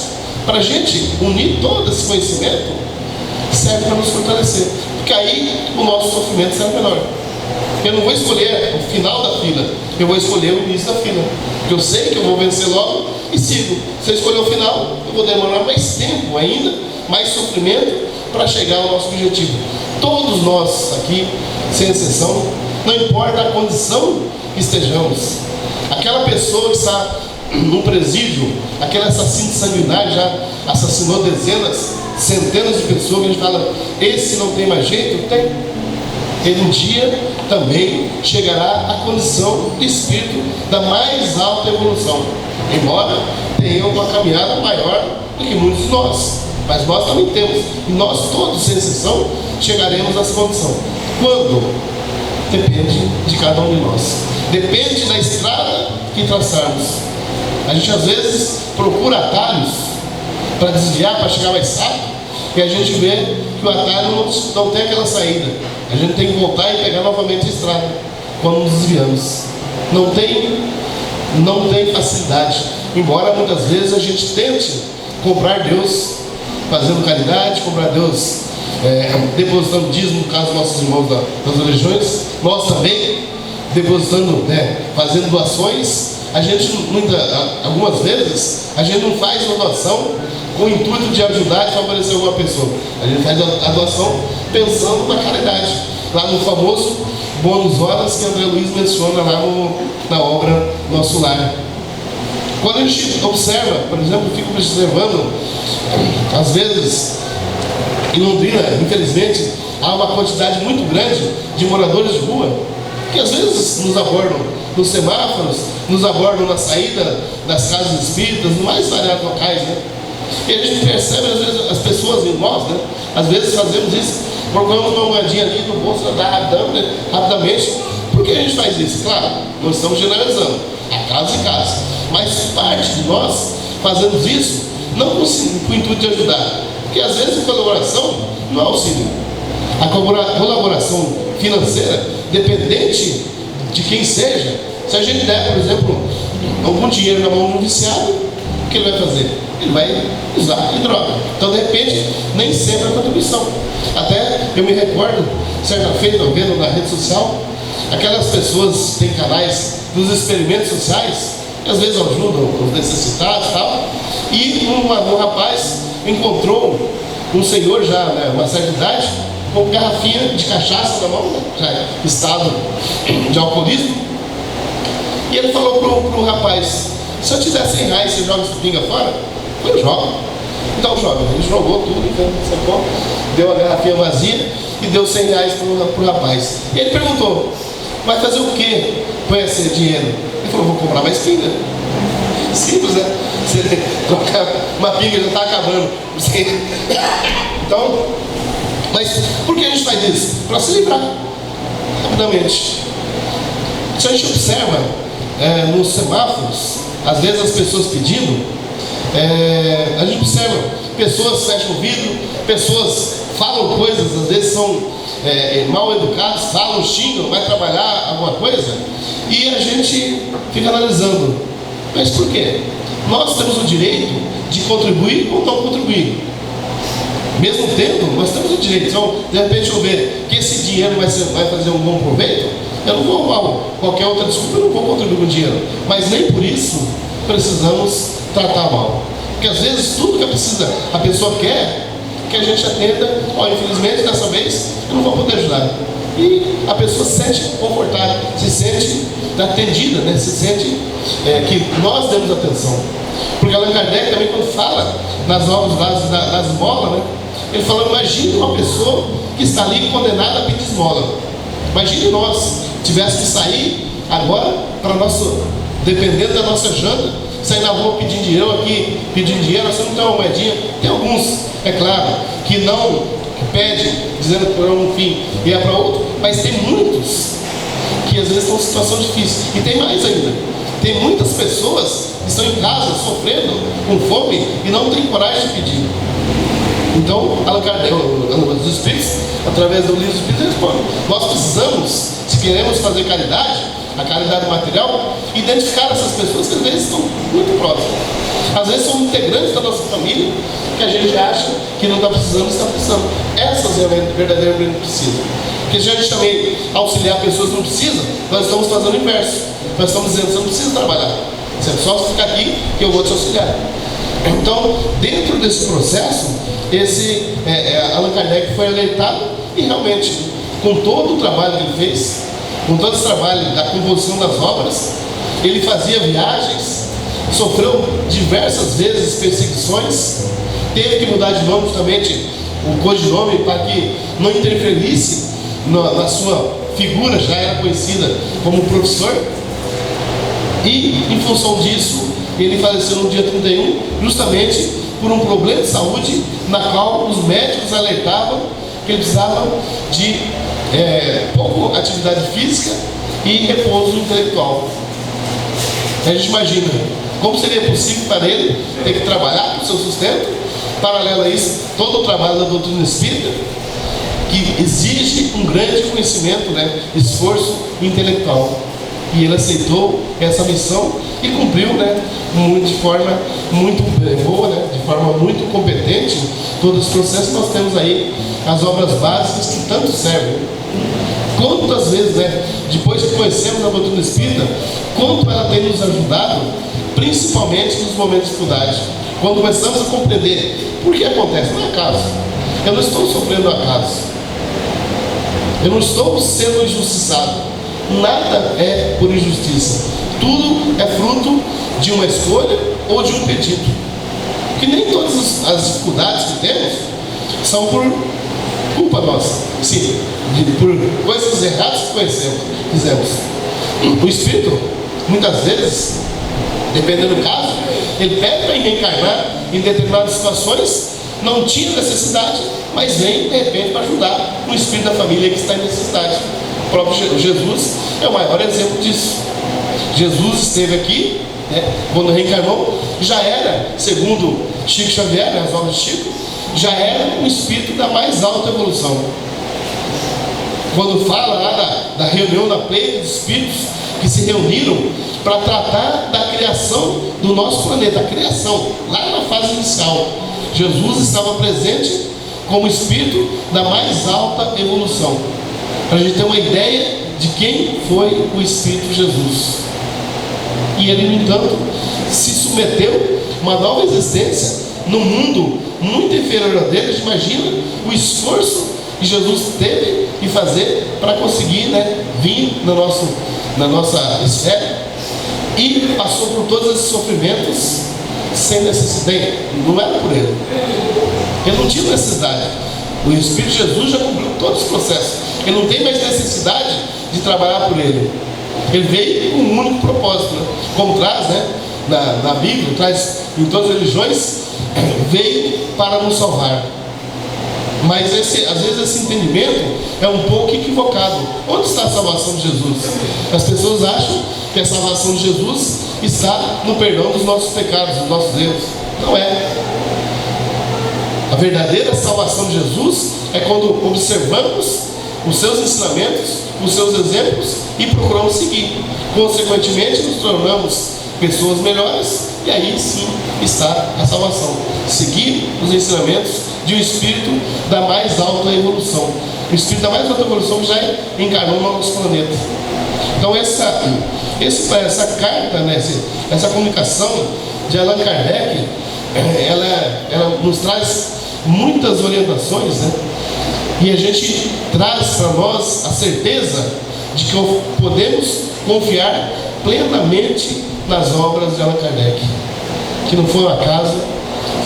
para a gente unir todo esse conhecimento, que serve para nos fortalecer, porque aí o nosso sofrimento será menor. Eu não vou escolher o final da fila, eu vou escolher o início da fila, porque eu sei que eu vou vencer logo e sigo. Se eu escolher o final, eu vou demorar mais tempo ainda, mais sofrimento, para chegar ao nosso objetivo. Todos nós aqui, sem exceção, não importa a condição que estejamos, aquela pessoa que está no presídio, aquele assassino sanguinário já assassinou dezenas, centenas de pessoas, que a gente fala: esse não tem mais jeito? Tem. Ele um dia também chegará à condição de espírito da mais alta evolução, embora tenha uma caminhada maior do que muitos de nós, mas nós também temos, e nós todos, sem exceção, chegaremos a essa condição. Quando? Depende de cada um de nós, depende da estrada que traçarmos. A gente às vezes procura atalhos para desviar, para chegar mais rápido, e a gente vê que o atalho não tem aquela saída. A gente tem que voltar e pegar novamente a estrada quando nos desviamos. Não tem facilidade, embora muitas vezes a gente tente comprar Deus fazendo caridade, comprar Deus depositando dízimo, no caso dos nossos irmãos das religiões, nós também depositando, fazendo doações. A gente, algumas vezes, a gente não faz uma doação com o intuito de ajudar e favorecer alguma pessoa. A gente faz a doação pensando na caridade, lá no famoso bônus horas que André Luiz menciona lá na obra Nosso Lar. Quando a gente observa, por exemplo, eu fico observando, às vezes, em Londrina, infelizmente, há uma quantidade muito grande de moradores de rua, que às vezes nos abordam nos semáforos, nos abordam na saída das casas espíritas, nos mais variados locais, né? E a gente percebe, às vezes, as pessoas em nós, né? Às vezes fazemos isso, colocamos uma moedinha ali no bolso, rapidamente. Por que a gente faz isso? Claro, não estamos generalizando, há casos e casos, mas parte de nós fazemos isso não com o intuito de ajudar, porque às vezes a colaboração não é auxílio. A colaboração financeira, dependente de quem seja, se a gente der, por exemplo, algum dinheiro na mão de um viciado, o que ele vai fazer? Ele vai usar em droga. Então, de repente, nem sempre é contribuição. Até eu me recordo, certa feita, vendo na rede social, aquelas pessoas que têm canais dos experimentos sociais, que às vezes ajudam os necessitados e tal, e um rapaz encontrou um senhor já, né, uma certa idade, com garrafinha de cachaça na mão, né, já em estado de alcoolismo, e ele falou pro rapaz: se eu te der 100 reais, você joga essa pinga fora? Eu jogo. Então joga. Ele jogou tudo, então, sacou? Deu a garrafinha vazia e deu 100 reais pro rapaz. E ele perguntou: vai fazer o que com esse dinheiro? Ele falou: vou comprar mais pinga. Simples, né? Você trocar uma pinga já está acabando. Então, mas por que a gente faz isso? Para se livrar rapidamente. Se a gente observa nos semáforos, às vezes as pessoas pedindo, a gente observa pessoas fecham o vidro, pessoas falam coisas, às vezes são mal educados, falam, xingam, vai trabalhar alguma coisa, e a gente fica analisando. Mas por quê? Nós temos o direito de contribuir ou não contribuir. Mesmo tendo, nós temos o direito. Então, de repente eu ver que esse dinheiro vai fazer um bom proveito, eu não vou arrumar qualquer outra desculpa, eu não vou contribuir com dinheiro. Mas nem por isso precisamos tratar mal. Porque às vezes tudo que a pessoa quer que a gente atenda. Infelizmente dessa vez eu não vou poder ajudar. E a pessoa se sente confortável, se sente atendida, né? Se sente que nós demos atenção. Porque Allan Kardec também, quando fala nas obras das esmolas, né? Ele fala: imagine uma pessoa que está ali condenada a pedir esmola. Imagine nós tivéssemos que sair agora para nosso, dependendo da nossa janta, sair na rua pedindo dinheiro aqui, pedindo dinheiro, nós não temos uma moedinha. Tem alguns, é claro, que não, que pedem, dizendo que por um fim e é para outro, mas tem muitos que às vezes estão em situação difícil. E tem mais ainda, tem muitas pessoas que estão em casa sofrendo com fome e não têm coragem de pedir. Então, Allan Kardec, os Espíritos, através do livro dos Espíritos, responde: nós precisamos, se queremos fazer caridade, a caridade material, identificar essas pessoas que às vezes estão muito próximas. Às vezes são integrantes da nossa família que a gente acha que não está precisando, está precisando. Essas verdadeiramente precisam. Porque se a gente também auxiliar pessoas que não precisam, nós estamos fazendo o inverso. Nós estamos dizendo: você não precisa trabalhar, você só ficar aqui que eu vou te auxiliar. Então, dentro desse processo, Allan Kardec foi alertado e realmente, com todo o trabalho que ele fez, com todo esse trabalho da composição das obras, ele fazia viagens, sofreu diversas vezes perseguições, teve que mudar de nome justamente o codinome para que não interferisse na sua figura, já era conhecida como professor, e em função disso ele faleceu no dia 31, justamente por um problema de saúde, na qual os médicos alertavam que ele precisava de pouco atividade física e repouso intelectual. A gente imagina como seria possível para ele ter que trabalhar para o seu sustento. Paralelo a isso, todo o trabalho da doutrina espírita, que exige um grande conhecimento, né, esforço intelectual. E ele aceitou essa missão e cumpriu, né, de forma muito boa, né, de forma muito competente, todo esse processo. Nós temos aí as obras básicas que tanto servem. Quantas vezes, né, depois que conhecemos a doutrina espírita, quanto ela tem nos ajudado, principalmente nos momentos de dificuldade, quando começamos a compreender por que acontece. Não é acaso, eu não estou sofrendo acaso, eu não estou sendo injustiçado. Nada é por injustiça. Tudo é fruto de uma escolha ou de um pedido. Que nem todas as dificuldades que temos são por culpa nossa. Sim, por coisas erradas que fizemos. O espírito, muitas vezes, dependendo do caso, ele pede para reencarnar em determinadas situações, não tinha necessidade, mas vem de repente para ajudar o espírito da família que está em necessidade. O próprio Jesus é o maior exemplo disso. Jesus esteve aqui, né, quando reencarnou, já era, segundo Chico Xavier, né, as obras de Chico, já era um espírito da mais alta evolução. Quando fala lá da reunião da pleia dos espíritos que se reuniram para tratar da criação do nosso planeta, a criação, lá na fase inicial, Jesus estava presente como espírito da mais alta evolução, para a gente ter uma ideia de quem foi o Espírito Jesus. E ele, no entanto, se submeteu a uma nova existência num mundo muito inferior a dele. Imagina o esforço que Jesus teve de fazer para conseguir, né, vir na nossa esfera, e passou por todos esses sofrimentos sem necessidade. Não era por ele, ele não tinha necessidade. O Espírito de Jesus já cumpriu todos os processos, ele não tem mais necessidade de trabalhar por ele. Ele veio com um único propósito, né? Como traz, né, na Bíblia, traz em todas as religiões, veio para nos salvar. Mas às vezes esse entendimento é um pouco equivocado. Onde está a salvação de Jesus? As pessoas acham que a salvação de Jesus está no perdão dos nossos pecados, dos nossos erros. Não é. A verdadeira salvação de Jesus é quando observamos os seus ensinamentos, os seus exemplos e procuramos seguir. Consequentemente, nos tornamos pessoas melhores, e aí sim está a salvação. Seguir os ensinamentos de um espírito da mais alta evolução. O espírito da mais alta evolução já encarnou no nosso planeta. Então essa carta, né, essa comunicação de Allan Kardec, ela nos traz muitas orientações, né? E a gente traz para nós a certeza de que podemos confiar plenamente nas obras de Allan Kardec, que não foi um acaso,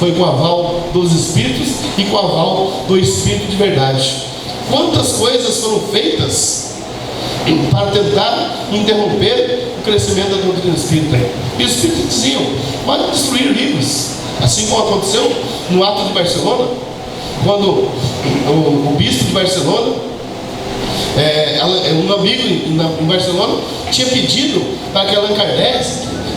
foi com o aval dos espíritos e com o aval do espírito de verdade. Quantas coisas foram feitas para tentar interromper o crescimento da doutrina espírita? E os espíritos diziam: pode destruir livros, assim como aconteceu no ato de Barcelona, quando o bispo de Barcelona, um amigo em Barcelona, tinha pedido para que Allan Kardec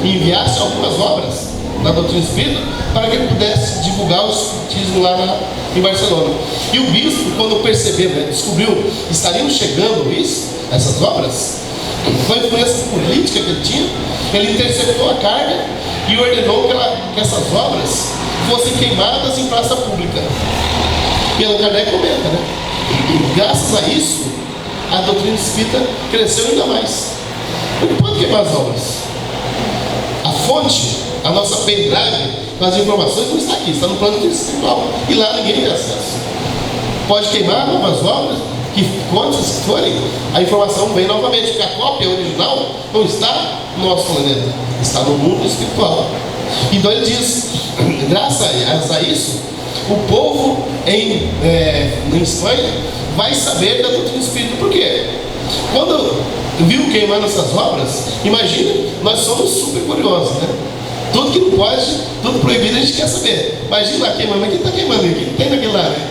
enviasse algumas obras da doutrina espírita para que ele pudesse divulgar o espiritismo lá em Barcelona. E o bispo, quando percebeu, né, descobriu que estariam chegando essas obras, com a influência política que ele tinha, ele interceptou a carga e ordenou que essas obras fossem queimadas em praça pública. E Allan Kardec comenta, né? E graças a isso, a doutrina espírita cresceu ainda mais. Ele pode queimar as obras. A fonte, a nossa pendrive com as informações não está aqui, está no plano espiritual. E lá ninguém tem acesso. Pode queimar novas obras, que quantas forem, a informação vem novamente, porque a cópia original não está no nosso planeta, está no mundo espiritual. Então ele diz, graças a isso, o povo em Espanha vai saber da doutrina espírita. Por quê? Quando viu queimando essas obras, imagina, nós somos super curiosos, né? Tudo que não pode, tudo proibido, a gente quer saber. Imagina lá queimando, mas quem está queimando aqui? Tem naquele lá, né?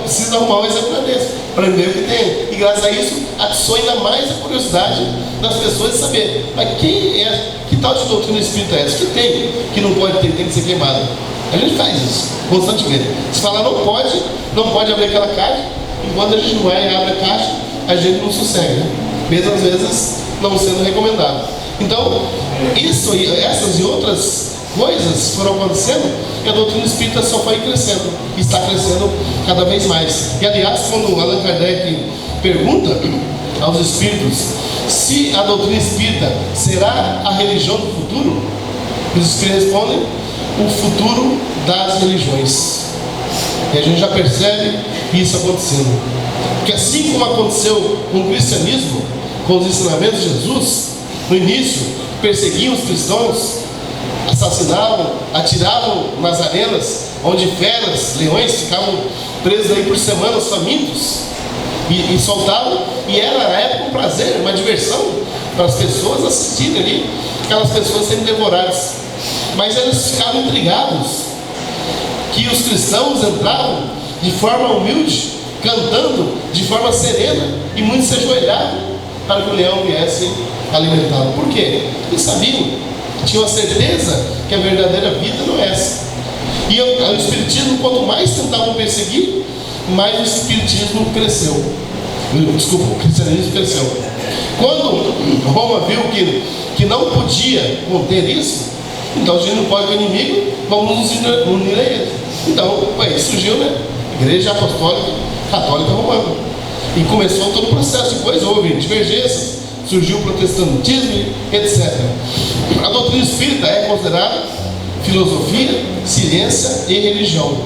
Preciso arrumar um exemplo desse, para ver o que tem. E graças a isso, atiçou ainda mais a curiosidade das pessoas de saber. Mas que tal de doutrina espírita é essa? Que tem, que não pode ter, tem que ser queimado. A gente faz isso constantemente. Se falar não pode abrir aquela caixa, enquanto a gente não vai e abre a caixa, a gente não sossega, né? Mesmo às vezes não sendo recomendado. Então, essas e outras coisas foram acontecendo, e a doutrina espírita só foi crescendo, e está crescendo cada vez mais. E aliás, quando Allan Kardec pergunta aos espíritos se a doutrina espírita será a religião do futuro, os espíritos respondem: o futuro das religiões. E a gente já percebe isso acontecendo, porque assim como aconteceu com o cristianismo, com os ensinamentos de Jesus, no início perseguiam os cristãos, assassinavam, atiravam nas arenas, onde feras, leões ficavam presos aí por semanas famintos. e soltavam, e era na época um prazer, uma diversão para as pessoas assistirem ali, aquelas pessoas sendo devoradas. Mas eles ficavam intrigados que os cristãos entravam de forma humilde, cantando de forma serena, e muitos se ajoelhavam para que o leão viesse alimentá-lo. Por quê? Eles sabiam, tinham a certeza que a verdadeira vida não é essa. E o Espiritismo, quanto mais tentavam perseguir, mais o Espiritismo cresceu. Desculpa, o cristianismo cresceu. Quando Roma viu que não podia conter isso, então a gente não pode com o inimigo, vamos nos unir a ele. Então, aí surgiu, né? Igreja Apostólica Católica Romana. E começou todo o processo. Depois houve divergências, surgiu o protestantismo, etc. A doutrina espírita é considerada filosofia, ciência e religião.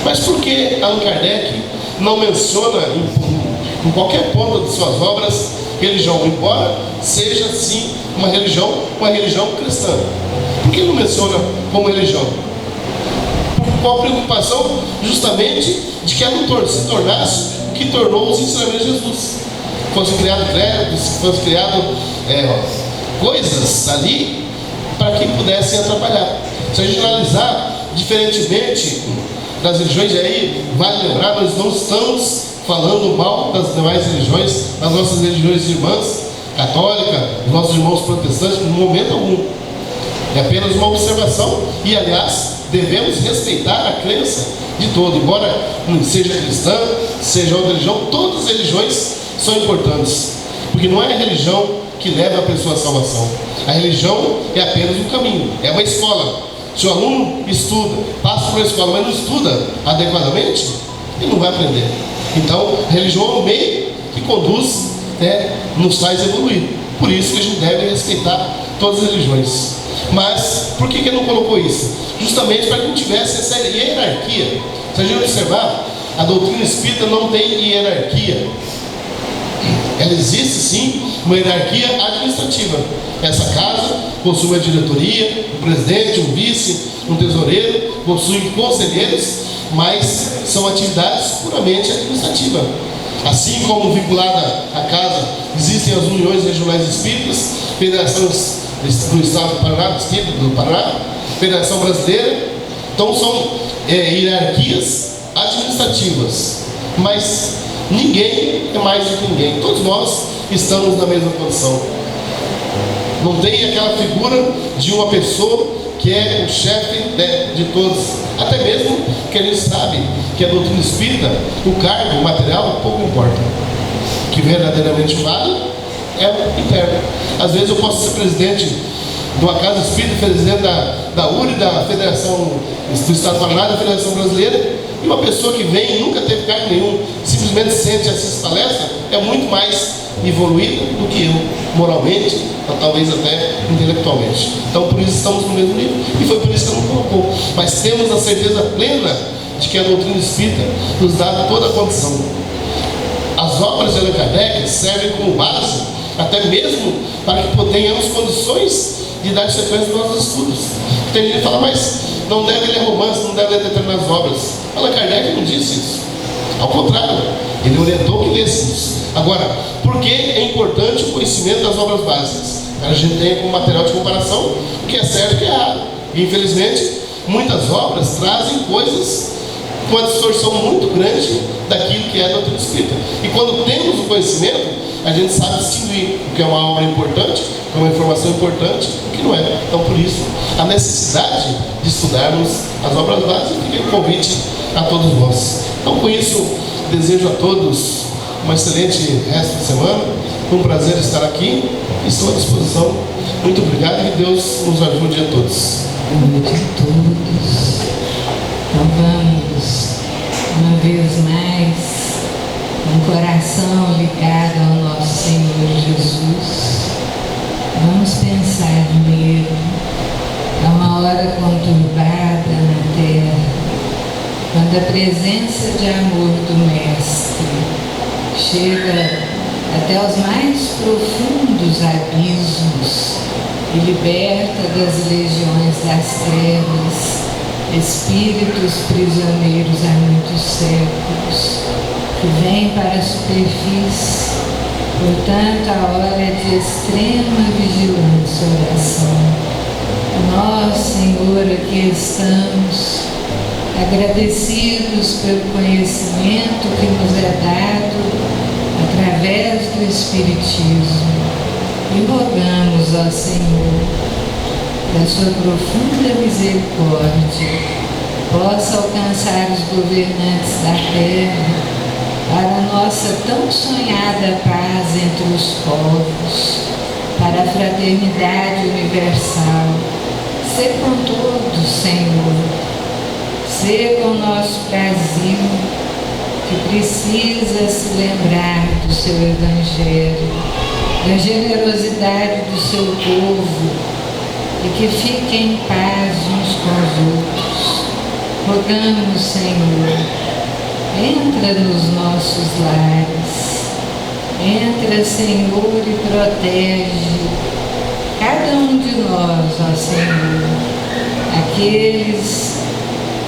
Mas por que Allan Kardec não menciona em qualquer ponto de suas obras religião, embora seja sim uma religião cristã? Por que não menciona como religião? Qual a preocupação? Justamente de que ela se tornasse o que tornou os ensinamentos de Jesus. Fosse criado créditos, fosse criado coisas ali para que pudessem atrapalhar. Se a gente analisar diferentemente das religiões, aí vale lembrar, nós não estamos falando mal das demais religiões, das nossas religiões irmãs, católica, dos nossos irmãos protestantes, no momento algum. É apenas uma observação e, aliás, devemos respeitar a crença de todo, embora seja cristã, seja outra religião, todas as religiões são importantes, porque não é a religião que leva a pessoa à salvação. A religião é apenas um caminho, é uma escola. Se o aluno estuda, passa por uma escola, mas não estuda adequadamente, ele não vai aprender. Então, a religião é o meio que conduz, nos faz evoluir. Por isso que a gente deve respeitar todas as religiões. Mas, por que ele não colocou isso? Justamente para que não tivesse essa hierarquia. Se a gente observar, a doutrina espírita não tem hierarquia. Ela existe sim uma hierarquia administrativa. Essa casa possui uma diretoria, um presidente, um vice, um tesoureiro, possui conselheiros, mas são atividades puramente administrativas. Assim como vinculada à casa existem as uniões regionais espíritas, federações do Estado do Paraná, do Paraná, Federação Brasileira. Então são hierarquias administrativas, mas ninguém é mais do que ninguém. Todos nós estamos na mesma condição. Não tem aquela figura de uma pessoa que é o chefe de todos. Até mesmo que a gente sabe que a doutrina espírita, o cargo, o material, pouco importa. O que verdadeiramente vale é o interno. Às vezes eu posso ser presidente de uma casa espírita, presidente da URI, da Federação do Estado do Paraná, da Federação Brasileira, e uma pessoa que vem e nunca teve cargo nenhum, simplesmente sente assiste palestra, é muito mais evoluída do que eu, moralmente, talvez até intelectualmente. Então por isso estamos no mesmo nível, e foi por isso que eu não colocou. Mas temos a certeza plena de que a doutrina espírita nos dá toda a condição. As obras de Allan Kardec servem como base, até mesmo para que tenhamos condições de dar sequência nos nossos estudos. Tem gente que fala, mas não deve ler romance, não deve ler determinadas obras. Allan Kardec não disse isso. Ao contrário, ele orientou que lêssemos. Agora, por que é importante o conhecimento das obras básicas? A gente tem como material de comparação o que é certo e o que é errado. E infelizmente, muitas obras trazem coisas com uma distorção muito grande daquilo que é a doutrina espírita. E quando temos o conhecimento, a gente sabe distinguir o que é uma obra importante, o que é uma informação importante, o que não é. Então, por isso, a necessidade de estudarmos as obras básicas, fica o convite a todos nós. Então, com isso, desejo a todos uma excelente resto de semana. Foi um prazer estar aqui. Estou à disposição. Muito obrigado e que Deus nos ajude a todos. Boa noite a todos. Então vamos, uma vez mais, com o coração ligado ao nosso Senhor Jesus. Vamos pensar nele. É uma hora conturbada na terra, quando a presença de amor do Mestre chega até os mais profundos abismos e liberta das legiões das trevas espíritos prisioneiros há muitos séculos, que vêm para a superfície. Portanto, a hora é de extrema vigilância e oração. Nós, Senhor, aqui estamos, agradecidos pelo conhecimento que nos é dado através do Espiritismo, e rogamos ao Senhor que a sua profunda misericórdia possa alcançar os governantes da terra para a nossa tão sonhada paz entre os povos, para a fraternidade universal. Sê com todos, Senhor. Sê com o nosso Brasil, que precisa se lembrar do seu Evangelho, da generosidade do seu povo, e que fique em paz uns com os outros. Rogamos, Senhor, entra nos nossos lares, entra, Senhor, e protege cada um de nós, ó Senhor, aqueles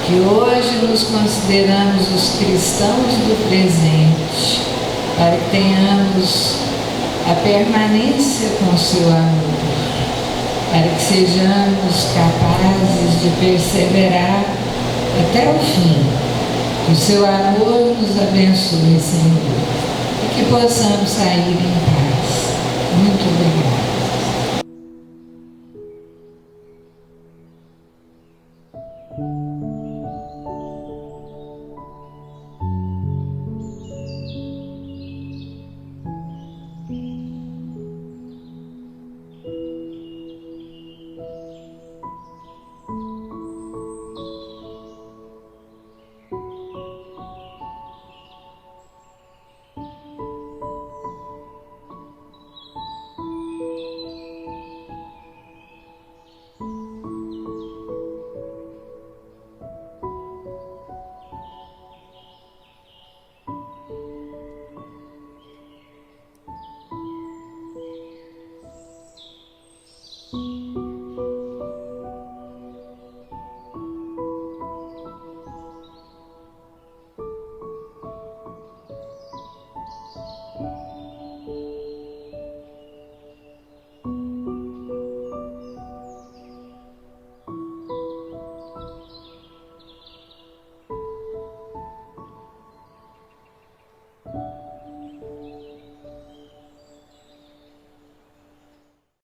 que hoje nos consideramos os cristãos do presente, para que tenhamos a permanência com o seu amor, para que sejamos capazes de perseverar até o fim. Que o seu amor nos abençoe, Senhor, e que possamos sair em paz. Muito obrigada.